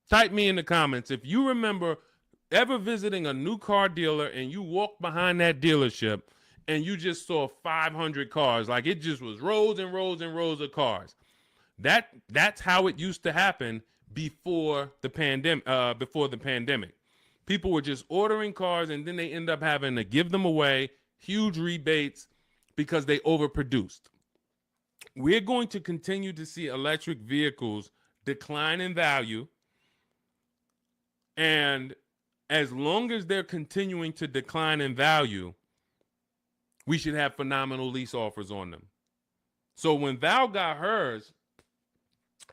[SPEAKER 1] Type me in the comments if you remember ever visiting a new car dealer and you walked behind that dealership and you just saw 500 cars, like it just was rows and rows and rows of cars. That's how it used to happen before the pandemic. People were just ordering cars and then they end up having to give them away, huge rebates because they overproduced. We're going to continue to see electric vehicles decline in value. And as long as they're continuing to decline in value, we should have phenomenal lease offers on them. So when Val got hers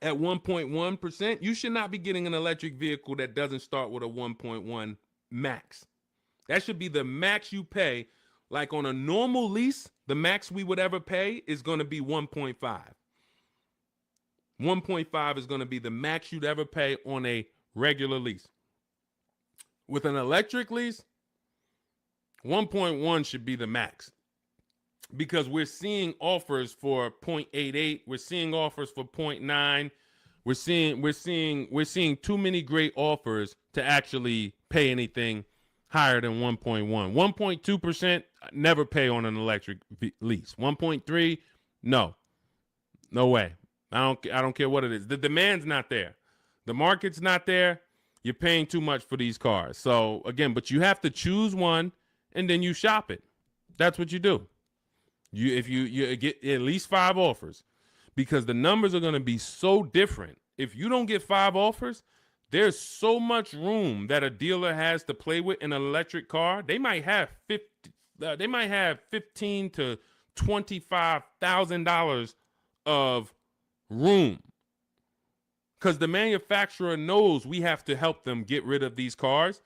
[SPEAKER 1] at 1.1%, you should not be getting an electric vehicle that doesn't start with a 1.1 max. That should be the max you pay. Like on a normal lease, the max we would ever pay is going to be 1.5. 1.5 is going to be the max you'd ever pay on a regular lease. With an electric lease, 1.1 should be the max. Because we're seeing offers for 0.88, we're seeing offers for 0.9. We're seeing too many great offers to actually pay anything higher than 1.1. 1.2%, never pay on an electric lease. 1.3, no way. I don't care what it is. The demand's not there. The market's not there. You're paying too much for these cars. So again, but you have to choose one and then you shop it. That's what you do. If you get at least 5 offers, because the numbers are going to be so different. If you don't get 5 offers, there's so much room that a dealer has to play with in an electric car. They might have $15,000 to $25,000 of room, because the manufacturer knows we have to help them get rid of these cars.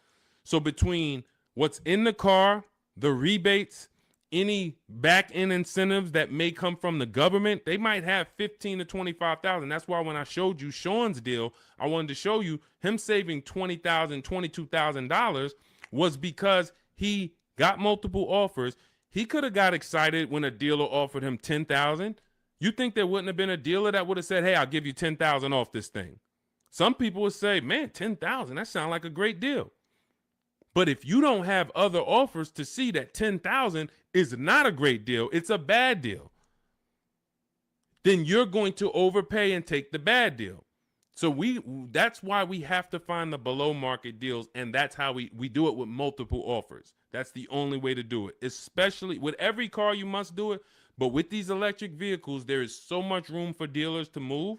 [SPEAKER 1] So between what's in the car, the rebates, any back end incentives that may come from the government, they might have 15 to 25,000. That's why when I showed you Sean's deal, I wanted to show you him saving $20,000, $22,000 was because he got multiple offers. He could have got excited when a dealer offered him 10,000. You think there wouldn't have been a dealer that would have said, hey, I'll give you 10,000 off this thing? Some people would say, man, 10,000, that sounds like a great deal. But if you don't have other offers to see that 10,000 is not a great deal, it's a bad deal, then you're going to overpay and take the bad deal. So that's why we have to find the below market deals, and that's how we do it with multiple offers. That's the only way to do it, especially with every car you must do it. But with these electric vehicles, there is so much room for dealers to move.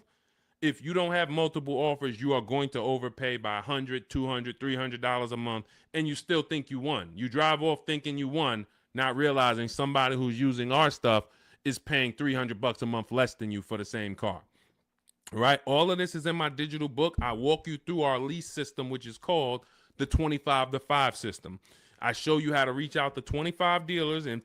[SPEAKER 1] If you don't have multiple offers, you are going to overpay by $100, $200, $300 a month, and you still think you won. You drive off thinking you won, not realizing somebody who's using our stuff is paying $300 a month less than you for the same car. Right? All of this is in my digital book. I walk you through our lease system, which is called the 25 to 5 system. I show you how to reach out to 25 dealers in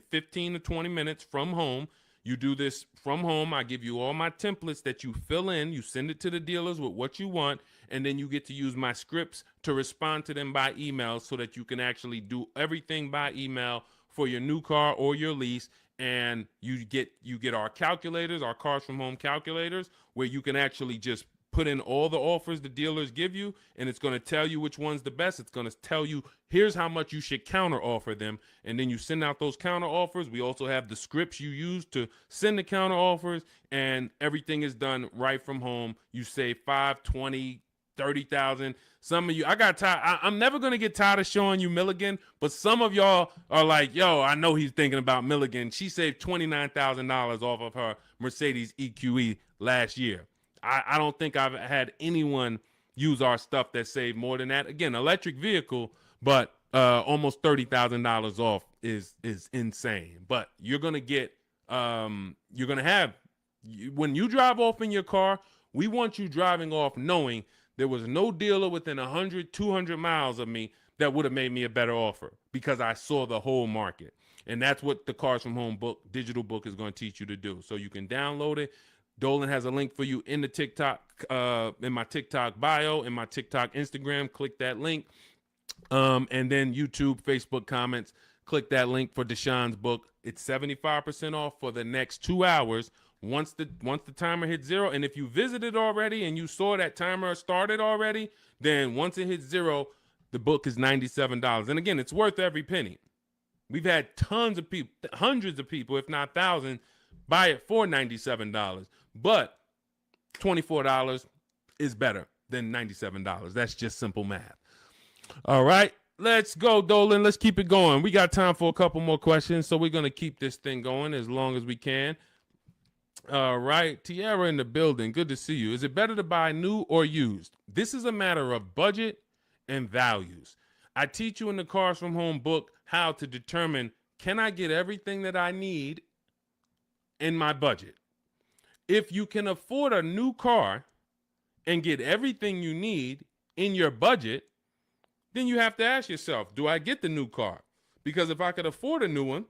[SPEAKER 1] 15 to 20 minutes from home. You do this from home. I give you all my templates that you fill in. You send it to the dealers with what you want, and then you get to use my scripts to respond to them by email so that you can actually do everything by email for your new car or your lease. And you get our calculators, our Cars from Home calculators, where you can actually just put in all the offers the dealers give you, and it's going to tell you which one's the best. It's going to tell you, here's how much you should counter offer them. And then you send out those counter offers. We also have the scripts you use to send the counter offers, and everything is done right from home. You save 5, 20, 30,000. Some of you, I got tired. I'm never going to get tired of showing you Milligan, but some of y'all are like, yo, I know he's thinking about Milligan. She saved $29,000 off of her Mercedes EQE last year. I don't think I've had anyone use our stuff that saved more than that. Again, electric vehicle, but almost $30,000 off is insane. But you're going to get, when you drive off in your car, we want you driving off knowing there was no dealer within 100, 200 miles of me that would have made me a better offer because I saw the whole market. And that's what the Cars from Home book, digital book, is going to teach you to do. So you can download it. Dolan has a link for you in the TikTok, in my TikTok bio, in my TikTok Instagram. Click that link. And then YouTube, Facebook comments. Click that link for Deshaun's book. It's 75% off for the next 2 hours. Once the timer hits 0, and if you visited already and you saw that timer started already, then once it hits 0, the book is $97. And again, it's worth every penny. We've had tons of people, hundreds of people, if not thousands, buy it for $97. But $24 is better than $97. That's just simple math. All right, let's go, Dolan. Let's keep it going. We got time for a couple more questions, so we're going to keep this thing going as long as we can. All right, Tiara in the building. Good to see you. Is it better to buy new or used? This is a matter of budget and values. I teach you in the Cars from Home book how to determine, can I get everything that I need in my budget? If you can afford a new car and get everything you need in your budget, then you have to ask yourself, do I get the new car? Because if I could afford a new one,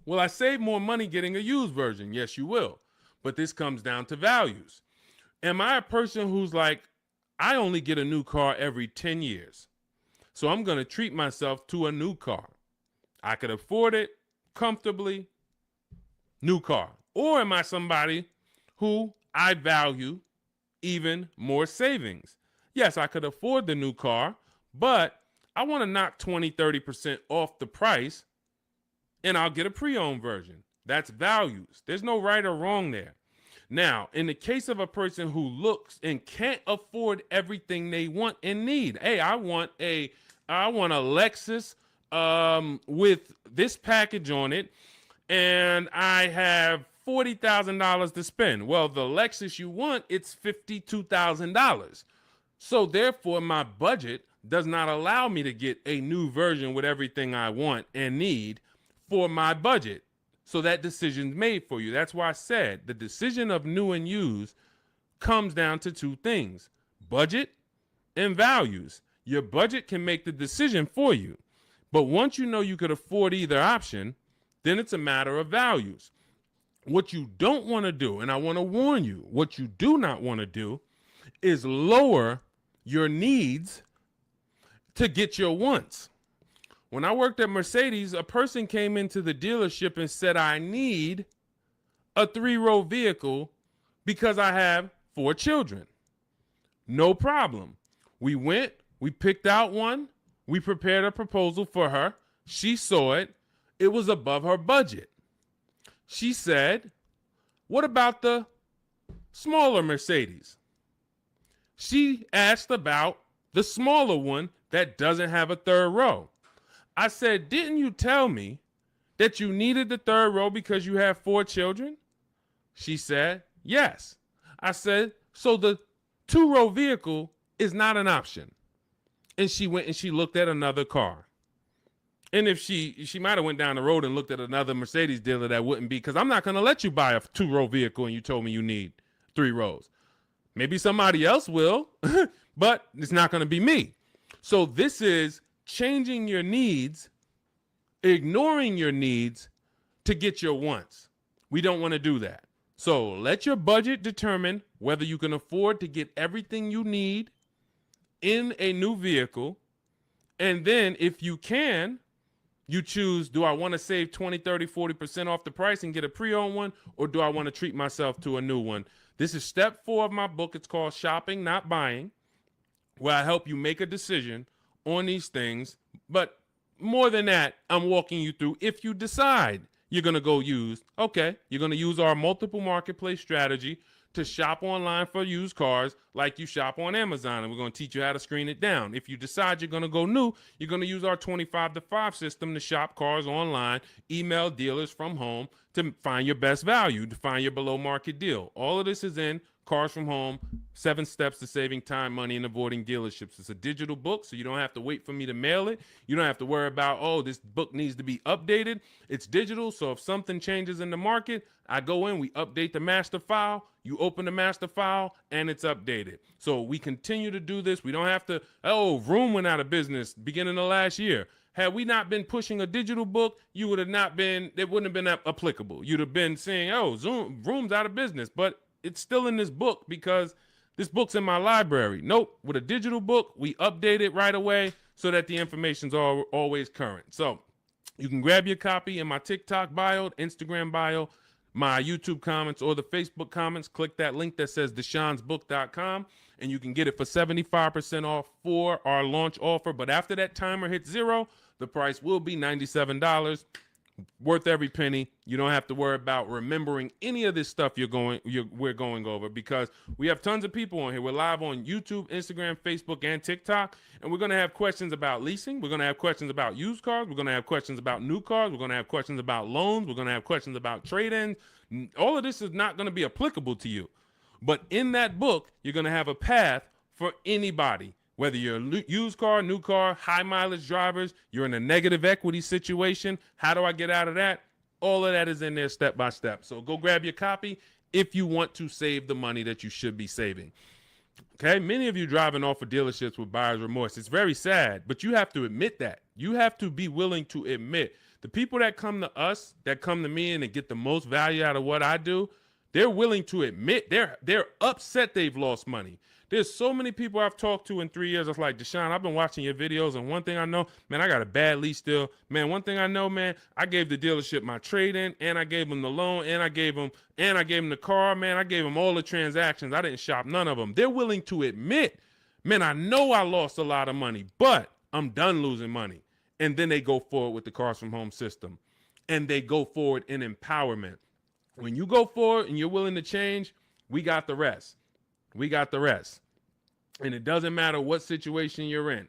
[SPEAKER 1] will I save more money getting a used version? Yes, you will. But this comes down to values. Am I a person who's like, I only get a new car every 10 years, so I'm going to treat myself to a new car? I could afford it comfortably, new car. Or am I somebody who I value even more savings? Yes, I could afford the new car, but I want to knock 20, 30% off the price, and I'll get a pre-owned version. That's values. There's no right or wrong there. Now, in the case of a person who looks and can't afford everything they want and need, hey, I want a Lexus with this package on it, and I have $40,000 to spend. Well, the Lexus you want, it's $52,000. So therefore, my budget does not allow me to get a new version with everything I want and need for my budget. So that decision's made for you. That's why I said the decision of new and used comes down to two things: budget and values. Your budget can make the decision for you. But once you know you could afford either option, then it's a matter of values. What you don't want to do, and I want to warn you, what you do not want to do is lower your needs to get your wants. When I worked at Mercedes, a person came into the dealership and said, I need a 3-row vehicle because I have 4 children. No problem. We went, we picked out one, we prepared a proposal for her. She saw it. It was above her budget. She said, what about the smaller Mercedes? She asked about the smaller one that doesn't have a 3rd row. I said, didn't you tell me that you needed the 3rd row because you have 4 children? She said, yes. I said, so the 2-row vehicle is not an option. And she went and she looked at another car. And if she might have went down the road and looked at another Mercedes dealer, that wouldn't be, because I'm not going to let you buy a 2-row vehicle and you told me you need 3 rows. Maybe somebody else will, but it's not going to be me. So this is changing your needs, ignoring your needs to get your wants. We don't want to do that. So let your budget determine whether you can afford to get everything you need in a new vehicle. And then if you can, you choose, do I want to save 20, 30, 40% off the price and get a pre-owned one, or do I want to treat myself to a new one? This is step 4 of my book. It's called Shopping, Not Buying, where I help you make a decision on these things. But more than that, I'm walking you through, if you decide you're going to go use, okay, you're going to use our multiple marketplace strategy to shop online for used cars like you shop on Amazon, and we're going to teach you how to screen it down. If you decide you're going to go new, you're going to use our 25 to 5 system to shop cars online, email dealers from home to find your best value, to find your below market deal. All of this is in Cars from Home, 7 Steps to Saving Time, Money, and Avoiding Dealerships. It's a digital book, so you don't have to wait for me to mail it. You don't have to worry about, oh, this book needs to be updated. It's digital, so if something changes in the market, I go in, we update the master file, you open the master file, and it's updated. So we continue to do this. We don't have to, oh, Vroom went out of business beginning of last year. Had we not been pushing a digital book, you would have not been, it wouldn't have been applicable. You'd have been saying, oh, Vroom's out of business, but it's still in this book because this book's in my library. Nope, with a digital book, we update it right away so that the information's always current. So you can grab your copy in my TikTok bio, Instagram bio, my YouTube comments, or the Facebook comments. Click that link that says deshonsbook.com, and you can get it for 75% off for our launch offer. But after that timer hits 0, the price will be $97. Worth every penny. You don't have to worry about remembering any of this stuff we're going over, because we have tons of people on here. We're live on YouTube, Instagram, Facebook, and TikTok, and we're going to have questions about leasing. We're going to have questions about used cars. We're going to have questions about new cars. We're going to have questions about loans. We're going to have questions about trade-ins. All of this is not going to be applicable to you, but in that book, you're going to have a path for anybody. Whether you're a used car, new car, high mileage drivers, you're in a negative equity situation, how do I get out of that? All of that is in there step by step. So go grab your copy if you want to save the money that you should be saving. Okay, many of you driving off of dealerships with buyer's remorse. It's very sad, but you have to admit that. You have to be willing to admit. The people that come to us, that come to me and get the most value out of what I do, they're willing to admit they're upset they've lost money. There's so many people I've talked to in 3 years. It's like, Deshone, I've been watching your videos, and one thing I know, man, I got a bad lease deal. Man, one thing I know, man, I gave the dealership my trade-in, and I gave them the loan, and I gave them the car, man. I gave them all the transactions. I didn't shop none of them. They're willing to admit, man, I know I lost a lot of money, but I'm done losing money. And then they go forward with the Cars from Home system, and they go forward in empowerment. When you go forward and you're willing to change, we got the rest. We got the rest. And it doesn't matter what situation you're in.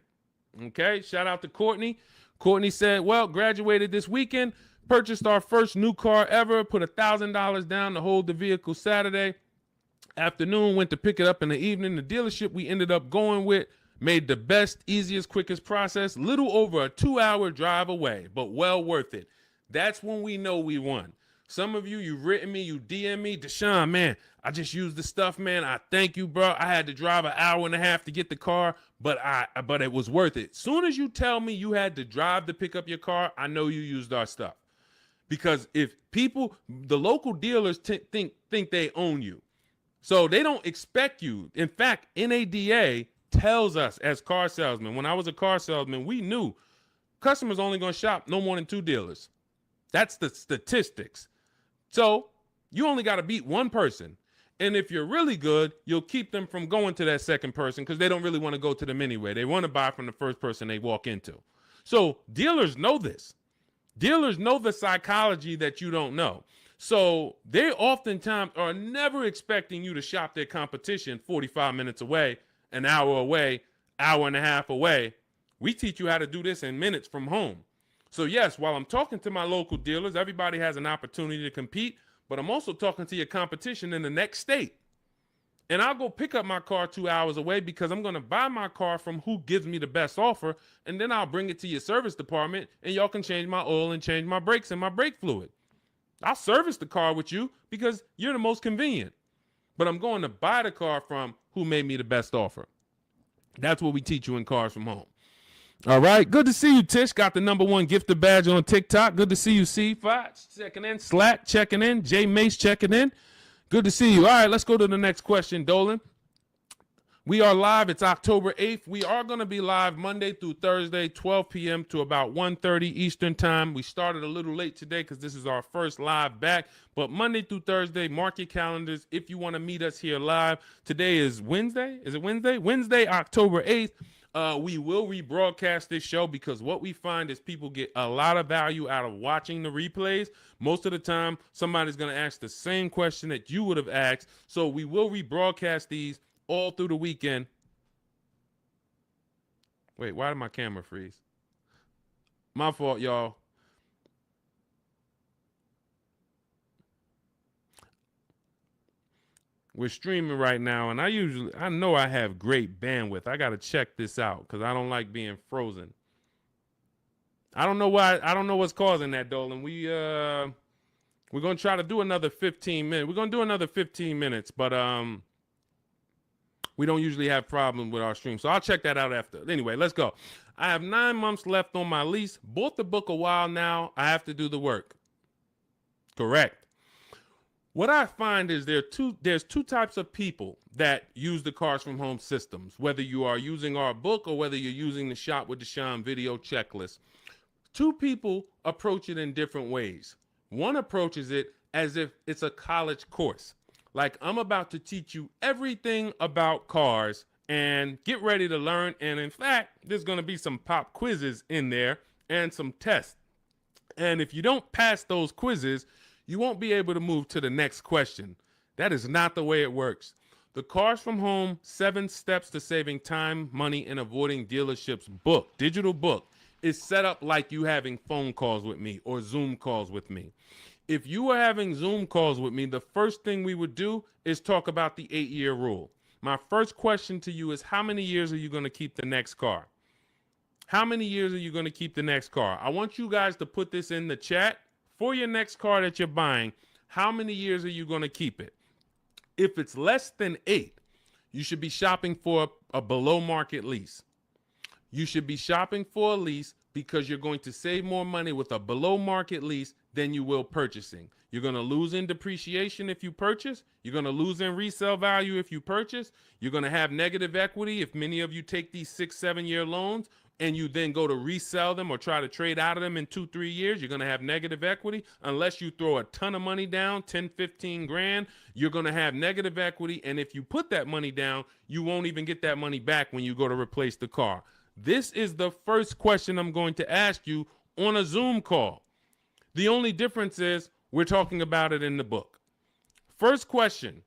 [SPEAKER 1] Okay, shout out to Courtney. Courtney said, well, graduated this weekend, purchased our first new car ever, put $1,000 down to hold the vehicle Saturday afternoon, went to pick it up in the evening. The dealership we ended up going with made the best, easiest, quickest process, little over a 2-hour drive away, but well worth it. That's when we know we won. Some of you, you've written me, you DM me, Deshone, man, I just used the stuff, man. I thank you, bro. I had to drive an hour and a half to get the car, but it was worth it. Soon as you tell me you had to drive to pick up your car, I know you used our stuff. Because if people, the local dealers think they own you. So they don't expect you. In fact, NADA tells us as car salesmen, when I was a car salesman, we knew customers only going to shop no more than 2 dealers. That's the statistics. So you only got to beat one person. And if you're really good, you'll keep them from going to that second person because they don't really want to go to them anyway. They want to buy from the first person they walk into. So dealers know this. Dealers know the psychology that you don't know. So they oftentimes are never expecting you to shop their competition 45 minutes away, an hour away, hour and a half away. We teach you how to do this in minutes from home. So yes, while I'm talking to my local dealers, everybody has an opportunity to compete, but I'm also talking to your competition in the next state. And I'll go pick up my car 2 hours away because I'm going to buy my car from who gives me the best offer. And then I'll bring it to your service department and y'all can change my oil and change my brakes and my brake fluid. I'll service the car with you because you're the most convenient. But I'm going to buy the car from who made me the best offer. That's what we teach you in Cars from Home. All right. Good to see you, Tish. Got the #1 gifted badge on TikTok. Good to see you, C5 checking in. Slack checking in. J Mace checking in. Good to see you. All right, let's go to the next question, Dolan. We are live. It's October 8th. We are going to be live Monday through Thursday, 12 p.m. to about 1:30 Eastern time. We started a little late today because this is our first live back. But Monday through Thursday, mark your calendars if you want to meet us here live. Today is Wednesday. Is it Wednesday? Wednesday, October 8th. We will rebroadcast this show because what we find is people get a lot of value out of watching the replays. Most of the time, somebody's going to ask the same question that you would have asked. So we will rebroadcast these all through the weekend. Wait, why did my camera freeze? My fault, y'all. We're streaming right now, and I know I have great bandwidth. I got to check this out because I don't like being frozen. I don't know why. I don't know what's causing that, Dolan. We're going to try to do another 15 minutes. We're going to do another 15 minutes, but we don't usually have problems with our stream. So I'll check that out after. Anyway, let's go. I have 9 months left on my lease. Bought the book a while now. I have to do the work. Correct. What I find is there's two types of people that use the Cars from Home systems, whether you are using our book or whether you're using the Shop with Deshone video checklist. 2 people approach it in different ways. One approaches it as if it's a college course. Like, I'm about to teach you everything about cars and get ready to learn. And in fact, there's going to be some pop quizzes in there and some tests. And if you don't pass those quizzes, you won't be able to move to the next question. That is not the way it works. The Cars from Home 7 Steps to Saving Time, Money, and Avoiding Dealerships book, digital book, is set up like you having phone calls with me or Zoom calls with me. If you were having Zoom calls with me, the first thing we would do is talk about the 8-year rule. My first question to you is, how many years are you going to keep the next car? How many years are you going to keep the next car? I want you guys to put this in the chat. For your next car that you're buying, how many years are you going to keep it? If it's less than 8, you should be shopping for a below market lease. You should be shopping for a lease because you're going to save more money with a below market lease than you will purchasing. You're going to lose in depreciation if you purchase. You're going to lose in resale value if you purchase. You're going to have negative equity if many of you take these 6-7 year loans and you then go to resell them or try to trade out of them in 2-3 years. You're going to have negative equity. Unless you throw a ton of money down, 10, 15 grand, you're going to have negative equity. And if you put that money down, you won't even get that money back when you go to replace the car. This is the first question I'm going to ask you on a Zoom call. The only difference is we're talking about it in the book. First question.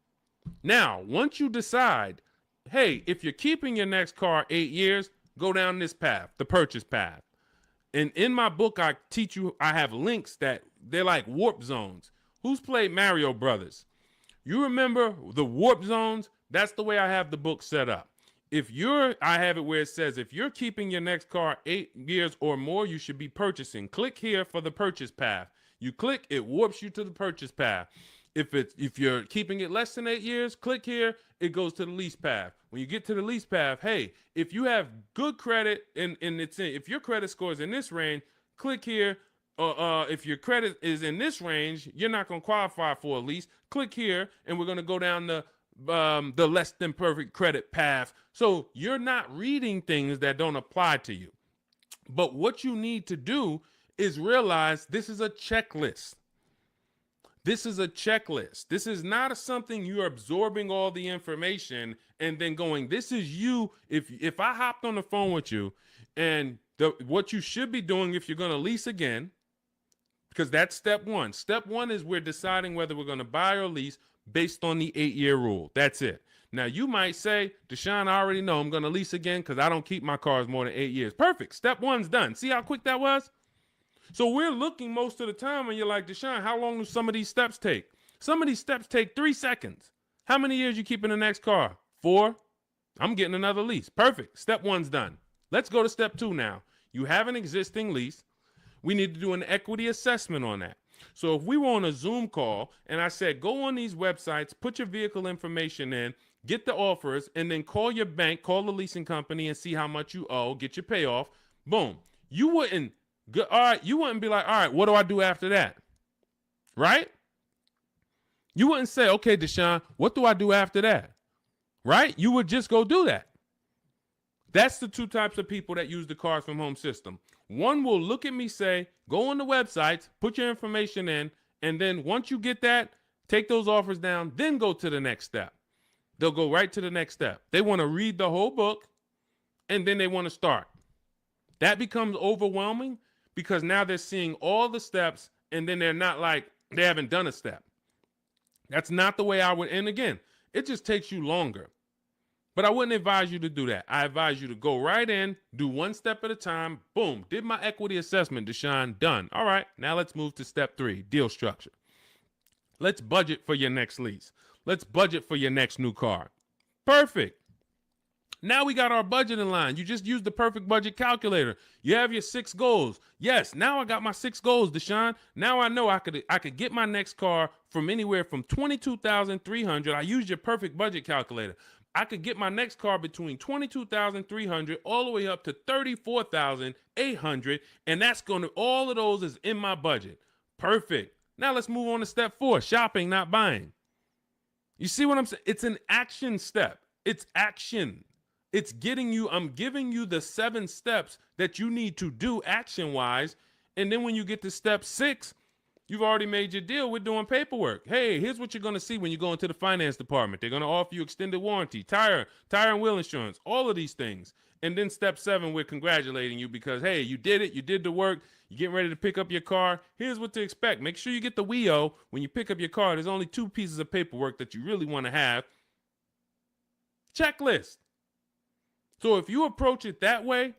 [SPEAKER 1] Now, once you decide, hey, if you're keeping your next car 8 years, go down this path, the purchase path. And in my book, I teach you, I have links that they're like warp zones. Who's played Mario Brothers? You remember the warp zones? That's the way I have the book set up. I have it where it says, if you're keeping your next car 8 years or more, you should be purchasing. Click here for the purchase path. You click, it warps you to the purchase path. If you're keeping it less than 8 years, click here, it goes to the lease path. When you get to the lease path, hey, if you have good credit and if your credit score is in this range, click here. If your credit is in this range, you're not going to qualify for a lease. Click here, and we're going to go down the less than perfect credit path. So you're not reading things that don't apply to you. But what you need to do is realize this is a checklist. This is a checklist. This is not something you're absorbing all the information and then going, this is you. If I hopped on the phone with you and what you should be doing if you're going to lease again, because that's step one. Step one is we're deciding whether we're going to buy or lease based on the 8-year rule. That's it. Now, you might say, Deshone, I already know I'm going to lease again because I don't keep my cars more than 8 years. Perfect. Step one's done. See how quick that was? So we're looking most of the time and you're like, Deshone, how long do some of these steps take? Some of these steps take 3 seconds. How many years you keep in the next car? 4? I'm getting another lease. Perfect. Step one's done. Let's go to step 2 now. You have an existing lease. We need to do an equity assessment on that. So if we were on a Zoom call and I said, go on these websites, put your vehicle information in, get the offers, and then call your bank, call the leasing company and see how much you owe, get your payoff. Boom. You wouldn't be like, all right, what do I do after that? Right? You wouldn't say, okay, Deshone, what do I do after that? Right? You would just go do that. That's the 2 types of people that use the Cars from Home system. One will look at me, say, go on the websites, put your information in, and then once you get that, take those offers down, then go to the next step. They'll go right to the next step. They want to read the whole book, and then they want to start. That becomes overwhelming because now they're seeing all the steps, and then they're not like, they haven't done a step. That's not the way I would, and again, it just takes you longer. But I wouldn't advise you to do that. I advise you to go right in, do 1 step at a time. Boom, did my equity assessment, Deshone, done. All right, now let's move to step 3, deal structure. Let's budget for your next lease. Let's budget for your next new car. Perfect. Now we got our budget in line. You just used the perfect budget calculator. You have your 6 goals. Yes, now I got my 6 goals, Deshone. Now I know I could get my next car from anywhere from $22,300. I used your perfect budget calculator. I could get my next car between $22,300 all the way up to $34,800, and that's going to, all of those is in my budget. Perfect. Now let's move on to step 4, shopping, not buying. You see what I'm saying? It's an action step. It's action. It's getting you, I'm giving you the 7 steps that you need to do action-wise, and then when you get to step 6, you've already made your deal. We're doing paperwork. Hey, here's what you're going to see when you go into the finance department. They're going to offer you extended warranty, tire and wheel insurance, all of these things. And then step 7, we're congratulating you because, hey, you did it. You did the work. You're getting ready to pick up your car. Here's what to expect. Make sure you get the WIO when you pick up your car. There's only 2 pieces of paperwork that you really want to have. Checklist. So if you approach it that way,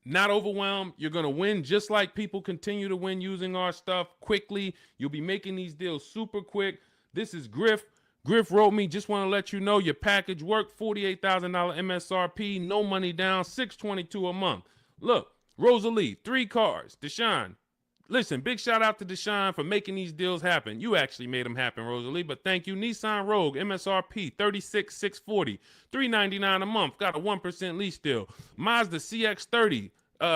[SPEAKER 1] not overwhelmed, you're going to win just like people continue to win using our stuff quickly. You'll be making these deals super quick. This is Griff. Griff wrote me, just want to let you know your package worked, $48,000 MSRP, no money down, $622 a month. Look, Rosalie, 3 cars. Deshone, listen, big shout out to Deshone for making these deals happen. You actually made them happen, Rosalie, but thank you. Nissan Rogue, MSRP, $36,640, $399 a month, got a 1% lease deal. Mazda CX-30,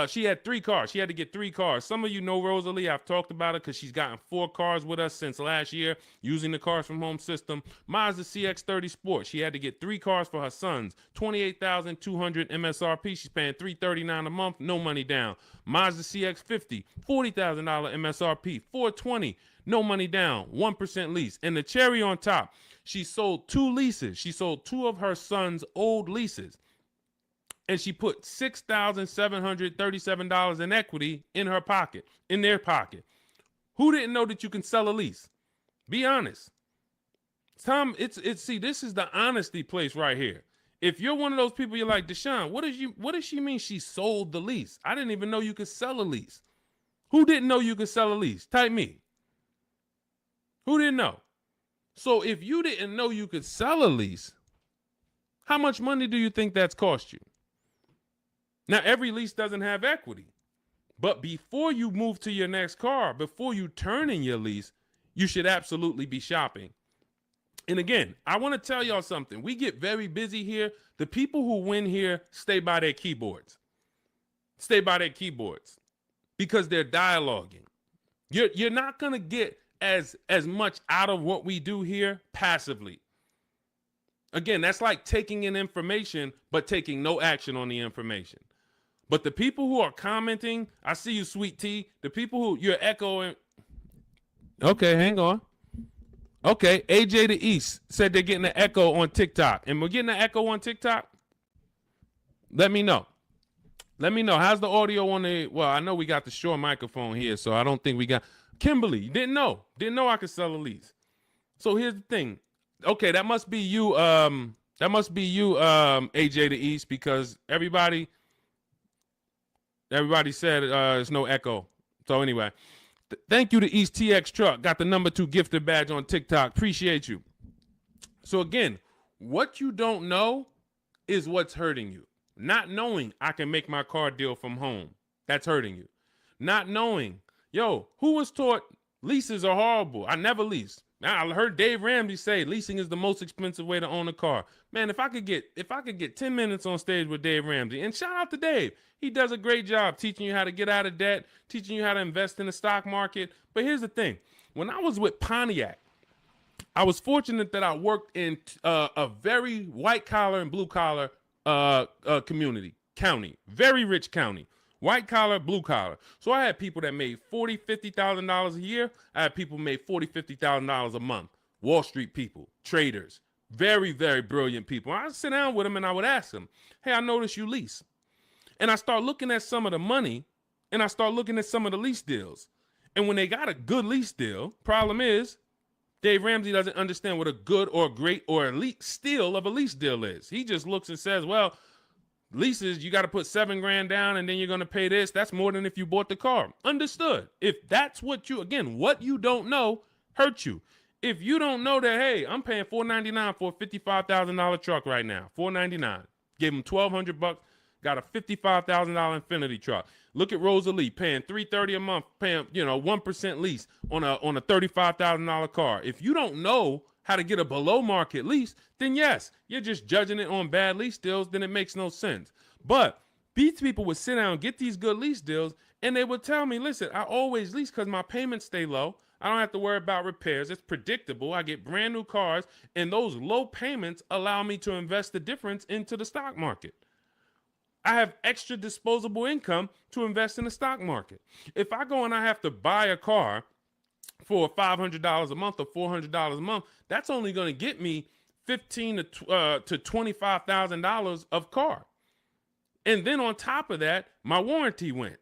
[SPEAKER 1] she had 3 cars. She had to get 3 cars. Some of you know Rosalie. I've talked about it because she's gotten 4 cars with us since last year using the Cars from Home system. Mazda CX-30 Sport. She had to get 3 cars for her sons. $28,200 MSRP. She's paying $339 a month. No money down. Mazda CX-50. $40,000 MSRP. $420. No money down. 1% lease. And the cherry on top, she sold 2 leases. She sold 2 of her sons' old leases. And she put $6,737 in equity in her pocket, in their pocket. Who didn't know that you can sell a lease? Be honest. Tom, see, this is the honesty place right here. If you're one of those people, you're like, Deshone, what does she mean she sold the lease? I didn't even know you could sell a lease. Who didn't know you could sell a lease? Type me. Who didn't know? So if you didn't know you could sell a lease, how much money do you think that's cost you? Now, every lease doesn't have equity. But before you move to your next car, before you turn in your lease, you should absolutely be shopping. And again, I want to tell y'all something. We get very busy here. The people who win here stay by their keyboards. Stay by their keyboards because they're dialoguing. You're not going to get as much out of what we do here passively. Again, that's like taking in information but taking no action on the information. But the people who are commenting, I see you, Sweet Tea. The people who you're echoing. Okay, hang on. Okay, AJ the East said they're getting an echo on TikTok. And we're getting an echo on TikTok? Let me know. Let me know. How's the audio on the, well, I know we got the Shure microphone here, so I don't think we got, Kimberly, you didn't know. Didn't know I could sell a lease. So here's the thing. Okay, that must be you, AJ the East, because everybody said there's no echo. So anyway, thank you to East TX Truck. Got the #2 gifted badge on TikTok. Appreciate you. So again, what you don't know is what's hurting you. Not knowing I can make my car deal from home. That's hurting you. Not knowing, yo, who was taught leases are horrible? I never leased. I heard Dave Ramsey say leasing is the most expensive way to own a car. Man, if I could get 10 minutes on stage with Dave Ramsey, and shout out to Dave. He does a great job teaching you how to get out of debt, teaching you how to invest in the stock market. But here's the thing. When I was with Pontiac, I was fortunate that I worked in a very white collar and blue collar county, very rich county, white collar, blue collar. So I had people that made $40,000-$50,000 a year. I had people who made $40,000-$50,000 a month. Wall Street people, traders, very, very brilliant people. I would sit down with them and I would ask them, hey, I noticed you lease. And I start looking at some of the money and I start looking at some of the lease deals. And when they got a good lease deal, problem is Dave Ramsey doesn't understand what a good or great or elite steal of a lease deal is. He just looks and says, well, leases, you got to put $7,000 down and then you're going to pay this. That's more than if you bought the car. Understood. If that's what you, again, what you don't know hurts you. If you don't know that, hey, I'm paying $499 for a $55,000 truck right now, $499. Gave him $1,200, got a $55,000 Infinity truck. Look at Rosalie paying $330 a month, paying 1% lease on a $35,000 car. If you don't know how to get a below market lease, then yes, you're just judging it on bad lease deals. Then it makes no sense. But these people would sit down, get these good lease deals, and they would tell me, listen, I always lease because my payments stay low. I don't have to worry about repairs. It's predictable. I get brand new cars, and those low payments allow me to invest the difference into the stock market. I have extra disposable income to invest in the stock market. If I go and I have to buy a car for $500 a month or $400 a month, that's only going to get me $15,000 to $25,000 of car. And then on top of that, my warranty went.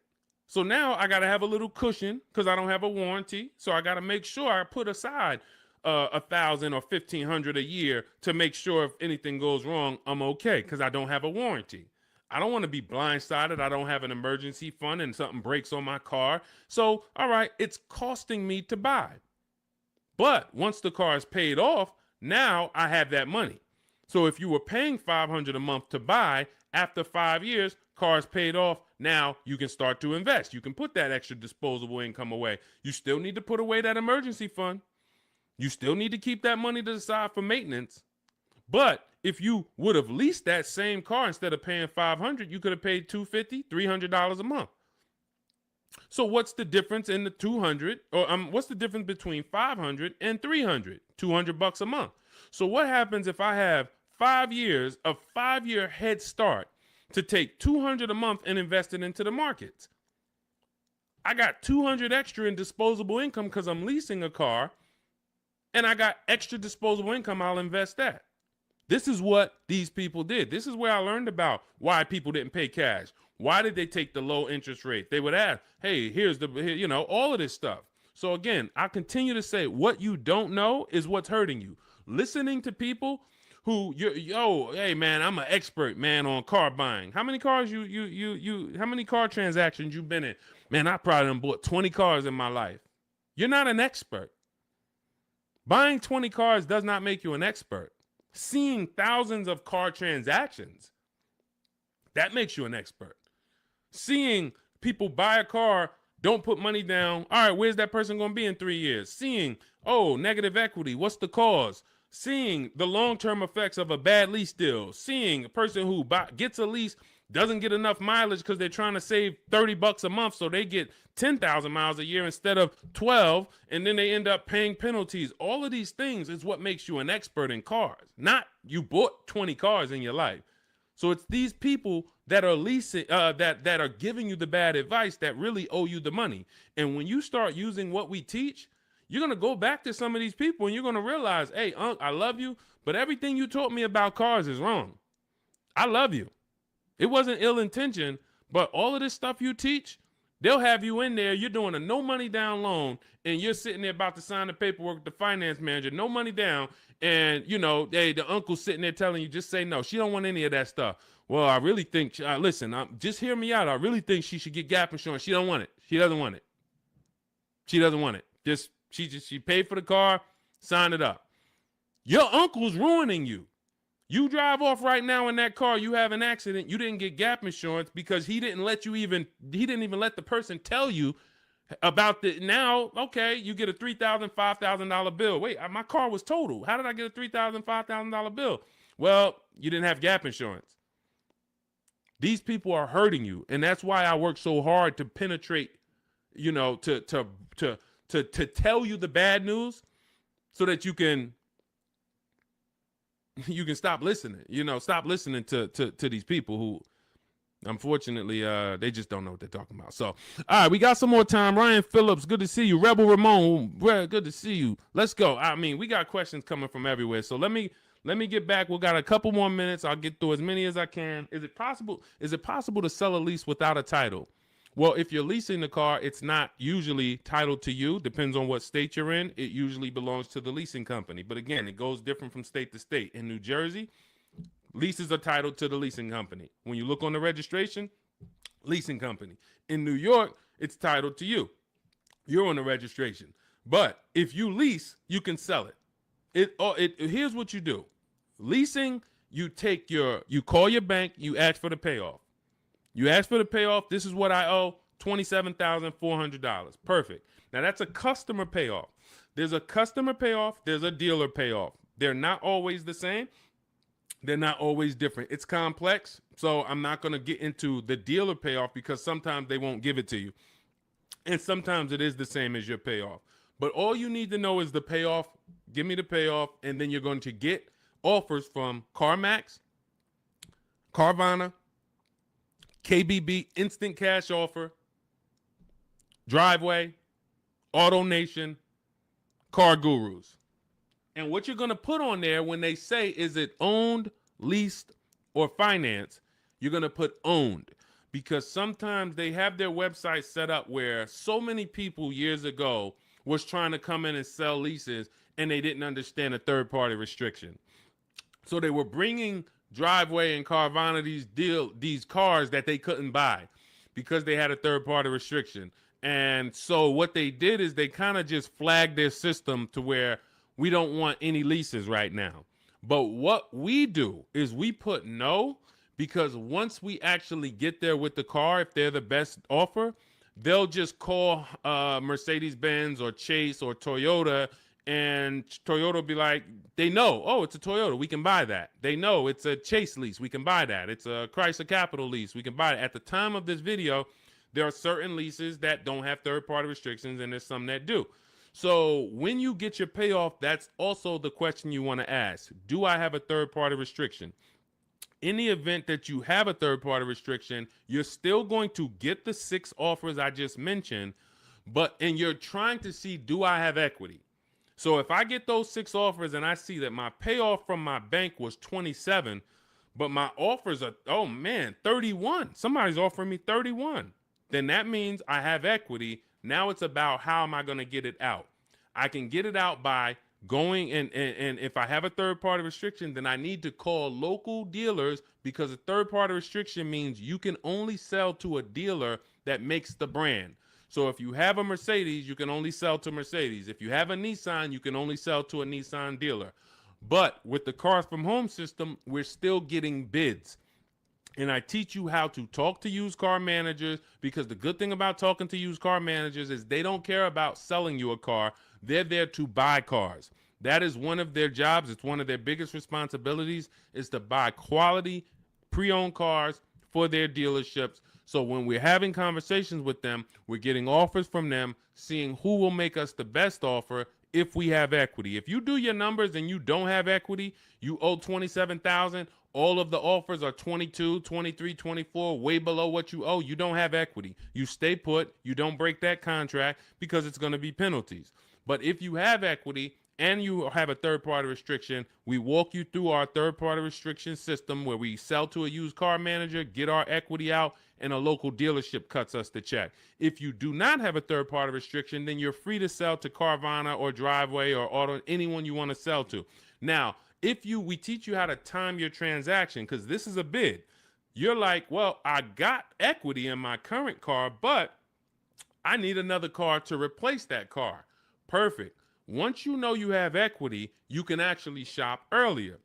[SPEAKER 1] So now I got to have a little cushion because I don't have a warranty. So I got to make sure I put aside $1,000 or $1,500 a year to make sure if anything goes wrong, I'm okay because I don't have a warranty. I don't want to be blindsided. I don't have an emergency fund and something breaks on my car. So, all right, it's costing me to buy. But once the car is paid off, now I have that money. So if you were paying $500 a month to buy, after 5 years, car's paid off, now you can start to invest. You can put that extra disposable income away. You still need to put away that emergency fund. You still need to keep that money to the side for maintenance. But if you would have leased that same car instead of paying $500, you could have paid $250, $300 a month. So what's the difference in the 200 or what's the difference between 500 and 300? $200 a month. So what happens if I have 5 years, a 5-year head start to take $200 a month and invest it into the markets? I got $200 extra in disposable income because I'm leasing a car, and I got extra disposable income. I'll invest that. This is what these people did. This is where I learned about why people didn't pay cash. Why did they take the low interest rate? They would ask, hey, here's all of this stuff. So again, I continue to say what you don't know is what's hurting you. Listening to people who hey man, I'm an expert, man, on car buying. How many cars how many car transactions you've been in? Man, I probably done bought 20 cars in my life. You're not an expert. Buying 20 cars does not make you an expert. Seeing thousands of car transactions, that makes you an expert. Seeing people buy a car, don't put money down. All right, where's that person going to be in 3 years? Seeing, oh, negative equity. What's the cause? Seeing the long-term effects of a bad lease deal. Seeing a person who gets a lease, doesn't get enough mileage because they're trying to save $30 a month, so they get 10,000 miles a year instead of 12, and then they end up paying penalties. All of these things is what makes you an expert in cars, not you bought 20 cars in your life. So it's these people that are leasing, that are giving you the bad advice that really owe you the money. And when you start using what we teach, you're going to go back to some of these people and you're going to realize, hey, Unc, I love you, but everything you taught me about cars is wrong. I love you. It wasn't ill intention, but all of this stuff you teach, they'll have you in there. You're doing a no money down loan and you're sitting there about to sign the paperwork with the finance manager, no money down. And, you know, the uncle's sitting there telling you, just say no. She don't want any of that stuff. Well, I really think, listen, just hear me out. I really think she should get gap insurance. She don't want it. She doesn't want it. She doesn't want it. She paid for the car, sign it up. Your uncle's ruining you. You drive off right now in that car, you have an accident, you didn't get gap insurance because he didn't even let the person tell you about the, now, okay, you get a $3,000, $5,000 bill. Wait, my car was totaled. How did I get a $3,000, $5,000 bill? Well, you didn't have gap insurance. These people are hurting you. And that's why I work so hard to penetrate, you know, to tell you the bad news so that you can stop listening, stop listening to these people who, unfortunately, they just don't know what they're talking about. So, all right, we got some more time. Ryan Phillips, good to see you. Rebel Ramon, good to see you. Let's go. I mean, we got questions coming from everywhere. So let me get back. We got a couple more minutes. I'll get through as many as I can. Is it possible to sell a lease without a title? Well, if you're leasing the car, it's not usually titled to you. Depends on what state you're in. It usually belongs to the leasing company. But again, it goes different from state to state. In New Jersey, leases are titled to the leasing company. When you look on the registration, leasing company. In New York, it's titled to you. You're on the registration. But if you lease, you can sell it. Here's what you do. Leasing, you call your bank, you ask for the payoff. You ask for the payoff. This is what I owe, $27,400. Perfect. Now, that's a customer payoff. There's a customer payoff. There's a dealer payoff. They're not always the same. They're not always different. It's complex, so I'm not going to get into the dealer payoff because sometimes they won't give it to you. And sometimes it is the same as your payoff. But all you need to know is the payoff. Give me the payoff, and then you're going to get offers from CarMax, Carvana, KBB, Instant Cash Offer, Driveway, AutoNation, Car Gurus. And what you're going to put on there when they say, is it owned, leased, or financed, you're going to put owned. Because sometimes they have their website set up where so many people years ago was trying to come in and sell leases and they didn't understand a third-party restriction. So they were bringing Driveway and Carvana these cars that they couldn't buy because they had a third-party restriction. And so what they did is they kind of just flagged their system to where we don't want any leases right now. But what we do is we put no, because once we actually get there with the car, if they're the best offer, they'll just call Mercedes-Benz or Chase or Toyota, and Toyota will be like, they know, oh, it's a Toyota, we can buy that. They know it's a Chase lease, we can buy that. It's a Chrysler Capital lease, we can buy it. At the time of this video, there are certain leases that don't have third-party restrictions, and there's some that do. So when you get your payoff, that's also the question you want to ask. Do I have a third-party restriction? In the event that you have a third-party restriction, you're still going to get the 6 offers I just mentioned, and you're trying to see, do I have equity? So if I get those 6 offers and I see that my payoff from my bank was 27, but my offers are, 31. Somebody's offering me 31. Then that means I have equity. Now it's about how am I going to get it out? I can get it out by going and if I have a third-party restriction, then I need to call local dealers, because a third-party restriction means you can only sell to a dealer that makes the brand. So if you have a Mercedes, you can only sell to Mercedes. If you have a Nissan, you can only sell to a Nissan dealer. But with the Cars from Home system, we're still getting bids. and I teach you how to talk to used car managers, because the good thing about talking to used car managers is they don't care about selling you a car. They're there to buy cars. That is one of their jobs. It's one of their biggest responsibilities, is to buy quality pre-owned cars for their dealerships. So when we're having conversations with them, we're getting offers from them, seeing who will make us the best offer if we have equity. If you do your numbers and you don't have equity, you owe 27,000, all of the offers are 22, 23, 24, way below what you owe. You don't have equity. You stay put. You don't break that contract, because it's going to be penalties. But if you have equity and you have a third-party restriction, we walk you through our third-party restriction system, where we sell to a used car manager, get our equity out, and a local dealership cuts us the check. If you do not have a third-party restriction, then you're free to sell to Carvana or Driveway or Auto, anyone you want to sell to. Now, we teach you how to time your transaction, because this is a bid. You're like, well, I got equity in my current car, but I need another car to replace that car. Perfect. Once you know you have equity, you can actually shop earlier.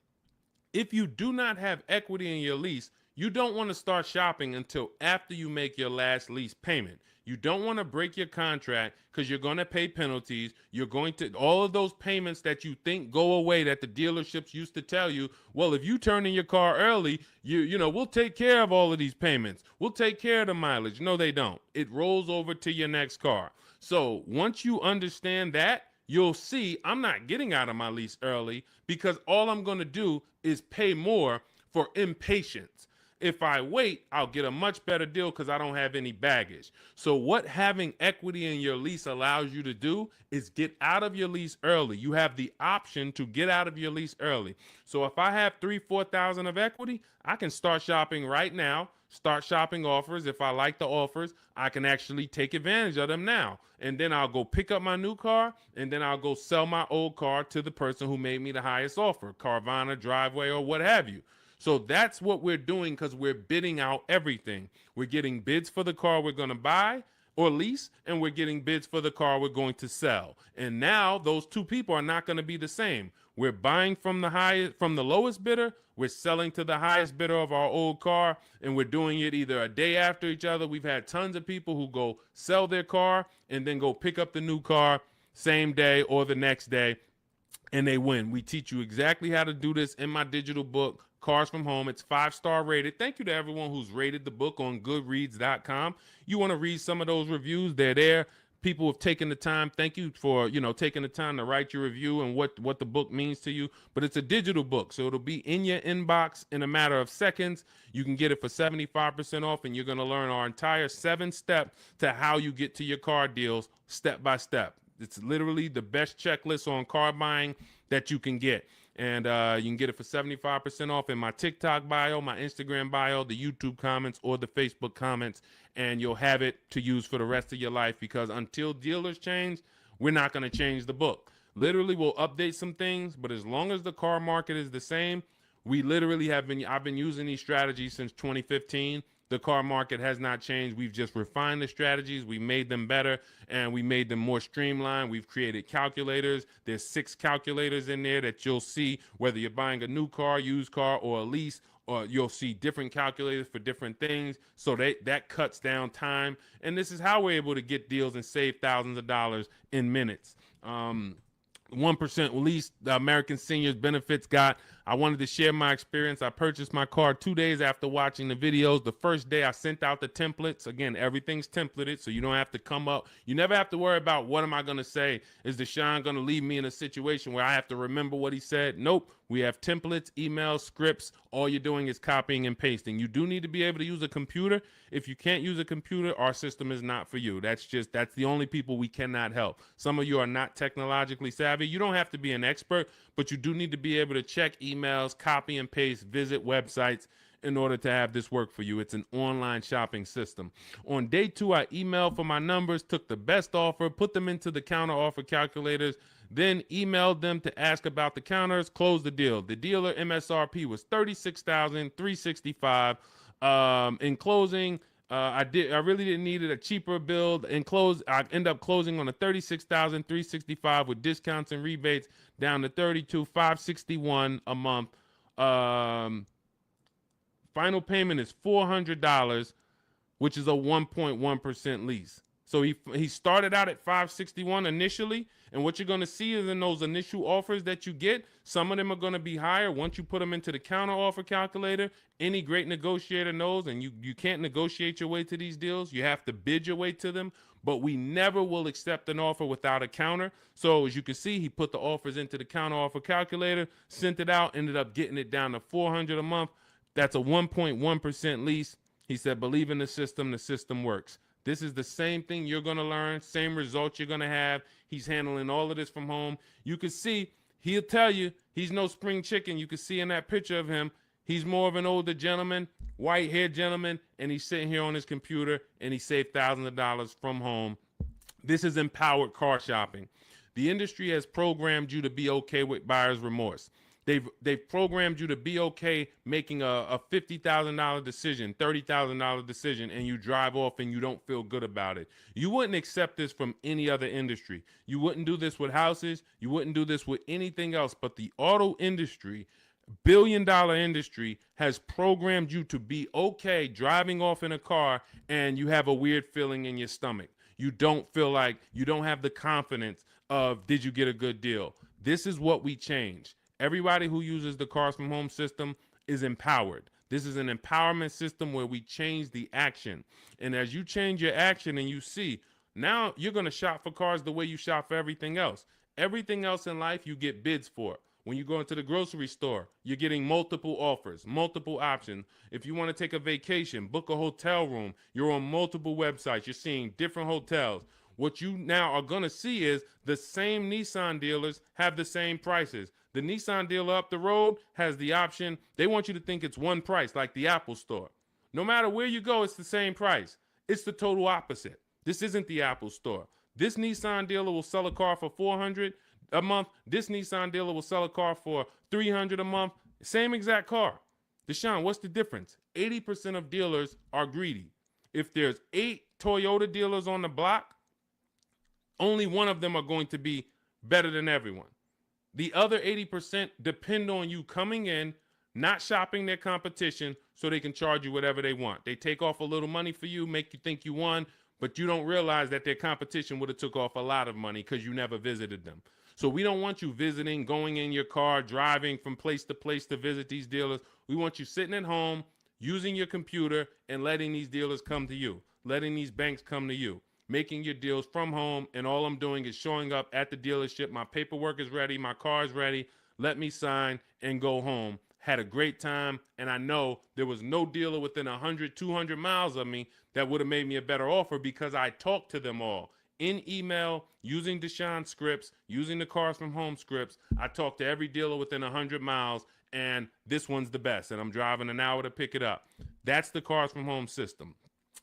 [SPEAKER 1] If you do not have equity in your lease, you don't want to start shopping until after you make your last lease payment. You don't want to break your contract, because you're going to pay penalties. You're going to, all of those payments that you think go away, that the dealerships used to tell you, well, if you turn in your car early, we'll take care of all of these payments. We'll take care of the mileage. No, they don't. It rolls over to your next car. So once you understand that, you'll see I'm not getting out of my lease early, because all I'm going to do is pay more for impatience. If I wait, I'll get a much better deal, because I don't have any baggage. So what having equity in your lease allows you to do is get out of your lease early. You have the option to get out of your lease early. So if I have 3,000-4,000 of equity, I can start shopping right now, start shopping offers. If I like the offers, I can actually take advantage of them now. And then I'll go pick up my new car, and then I'll go sell my old car to the person who made me the highest offer, Carvana, Driveway, or what have you. So that's what we're doing, because we're bidding out everything. We're getting bids for the car we're going to buy or lease, and we're getting bids for the car we're going to sell. And now those two people are not going to be the same. We're buying from the lowest bidder, we're selling to the highest bidder of our old car, and we're doing it either a day after each other. We've had tons of people who go sell their car and then go pick up the new car same day or the next day, and they win. We teach you exactly how to do this in my digital book, Cars from Home. It's 5-star rated. Thank you to everyone who's rated the book on goodreads.com. You want to read some of those reviews, they're there. People have taken the time. Thank you for, taking the time to write your review and what the book means to you. But it's a digital book, so it'll be in your inbox in a matter of seconds. You can get it for 75% off, and you're going to learn our entire 7-step to how you get to your car deals step by step. It's literally the best checklist on car buying that you can get. And you can get it for 75% off in my TikTok bio, my Instagram bio, the YouTube comments, or the Facebook comments. And you'll have it to use for the rest of your life, because until dealers change, we're not going to change the book. Literally, we'll update some things, but as long as the car market is the same, I've been using these strategies since 2015. The car market has not changed. We've just refined the strategies. We made them better, and we made them more streamlined. We've created calculators. There's 6 calculators in there that you'll see whether you're buying a new car, used car, or a lease, or you'll see different calculators for different things. So that cuts down time. And this is how we're able to get deals and save thousands of dollars in minutes. 1% lease, the American Seniors Benefits Guide. I wanted to share my experience. I purchased my car 2 days after watching the videos. The first day I sent out the templates. Again, everything's templated, so you don't have to come up. You never have to worry about what am I going to say. Is Deshone going to leave me in a situation where I have to remember what he said? Nope. We have templates, emails, scripts. All you're doing is copying and pasting. You do need to be able to use a computer. If you can't use a computer, our system is not for you. That's the only people we cannot help. Some of you are not technologically savvy. You don't have to be an expert, but you do need to be able to check emails, copy and paste, visit websites in order to have this work for you. It's an online shopping system. On day 2, I emailed for my numbers, took the best offer, put them into the counter offer calculators, then emailed them to ask about the counters, closed the deal. The dealer MSRP was $36,365. In closing, I really didn't need it, a cheaper build. I end up closing on a $36,365 with discounts and rebates down to $32,561 a month. Final payment is $400, which is a 1.1% lease. So he started out at 561 initially, and what you're going to see is in those initial offers that you get, some of them are going to be higher once you put them into the counter offer calculator. Any great negotiator knows, and you can't negotiate your way to these deals. You have to bid your way to them, but we never will accept an offer without a counter. So as you can see, he put the offers into the counter offer calculator, sent it out, ended up getting it down to $400 a month. That's a 1.1% lease. He said, believe in the system works. This is the same thing you're going to learn, same results you're going to have. He's handling all of this from home. You can see, he'll tell you, he's no spring chicken. You can see in that picture of him, he's more of an older gentleman, white-haired gentleman, and he's sitting here on his computer, and he saved thousands of dollars from home. This is empowered car shopping. The industry has programmed you to be okay with buyer's remorse. They've programmed you to be okay making a $50,000 decision, $30,000 decision, and you drive off and you don't feel good about it. You wouldn't accept this from any other industry. You wouldn't do this with houses. You wouldn't do this with anything else. But the auto industry, billion-dollar industry, has programmed you to be okay driving off in a car and you have a weird feeling in your stomach. You don't feel like, you don't have the confidence of, did you get a good deal? This is what we change. Everybody who uses the Cars from Home system is empowered. This is an empowerment system where we change the action. And as you change your action and you see, now you're going to shop for cars the way you shop for everything else. Everything else in life you get bids for. When you go into the grocery store, you're getting multiple offers, multiple options. If you want to take a vacation, book a hotel room, you're on multiple websites. You're seeing different hotels. What you now are going to see is the same Nissan dealers have the same prices. The Nissan dealer up the road has the option. They want you to think it's one price, like the Apple store. No matter where you go, it's the same price. It's the total opposite. This isn't the Apple store. This Nissan dealer will sell a car for $400 a month. This Nissan dealer will sell a car for $300 a month. Same exact car. Deshone, what's the difference? 80% of dealers are greedy. If there's 8 Toyota dealers on the block, only one of them are going to be better than everyone. The other 80% depend on you coming in, not shopping their competition so they can charge you whatever they want. They take off a little money for you, make you think you won, but you don't realize that their competition would have took off a lot of money because you never visited them. So we don't want you visiting, going in your car, driving from place to visit these dealers. We want you sitting at home, using your computer, and letting these dealers come to you, letting these banks come to you, making your deals from home, and all I'm doing is showing up at the dealership. My paperwork is ready. My car is ready. Let me sign and go home. Had a great time, and I know there was no dealer within 100, 200 miles of me that would have made me a better offer because I talked to them all. In email, using Deshone scripts, using the Cars from Home scripts, I talked to every dealer within 100 miles, and this one's the best, and I'm driving an hour to pick it up. That's the Cars from Home system.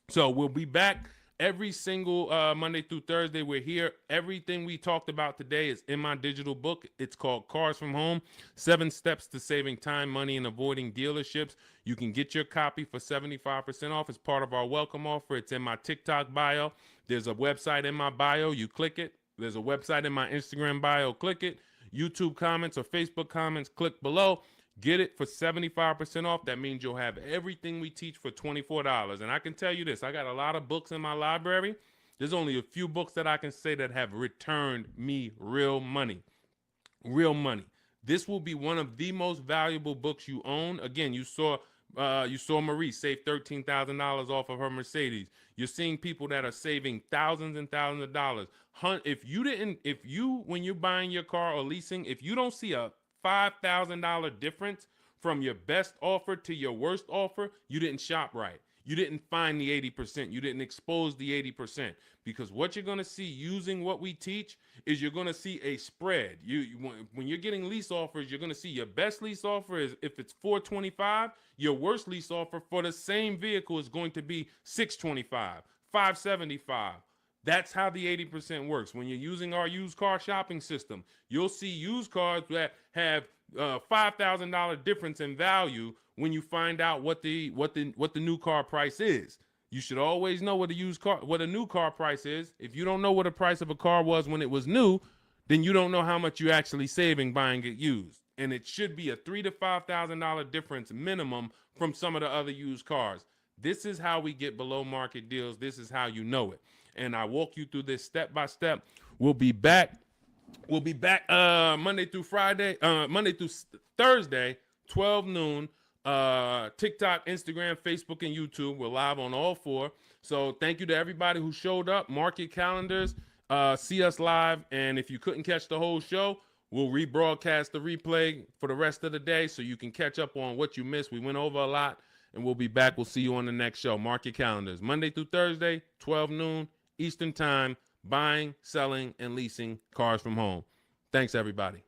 [SPEAKER 1] So we'll be back every single Monday through Thursday. We're here. Everything we talked about today is in my digital book. It's called Cars from Home, 7 Steps to Saving Time, Money, and Avoiding Dealerships. You can get your copy for 75% off as part of our welcome offer. It's in my TikTok bio. There's a website in my bio. You click it. There's a website in my Instagram bio. Click it. YouTube comments or Facebook comments, click below. Get it for 75% off. That means you'll have everything we teach for $24. And I can tell you this, I got a lot of books in my library. There's only a few books that I can say that have returned me real money. Real money. This will be one of the most valuable books you own. Again, you saw Marie save $13,000 off of her Mercedes. You're seeing people that are saving thousands and thousands of dollars. When you're buying your car or leasing, if you don't see a $5,000 difference from your best offer to your worst offer, you didn't shop right. You didn't find the 80%. You didn't expose the 80%. Because what you're going to see using what we teach is you're going to see a spread. When you're getting lease offers, you're going to see your best lease offer is if it's $425, your worst lease offer for the same vehicle is going to be $625, $575. That's how the 80% works. When you're using our used car shopping system, you'll see used cars that have $5,000 difference in value when you find out what the new car price is. You should always know what a new car price is. If you don't know what the price of a car was when it was new, then you don't know how much you're actually saving buying it used. and it should be a $3,000 to $5,000 difference minimum from some of the other used cars. This is how we get below market deals. This is how you know it. And I walk you through this step by step. We'll be back. Monday through Friday, Monday through Thursday, 12 noon. TikTok, Instagram, Facebook, and YouTube. We're live on all four. So thank you to everybody who showed up. Mark your calendars. See us live. And if you couldn't catch the whole show, we'll rebroadcast the replay for the rest of the day so you can catch up on what you missed. We went over a lot, and we'll be back. We'll see you on the next show. Mark your calendars. Monday through Thursday, 12 noon Eastern Time, buying, selling, and leasing cars from home. Thanks, everybody.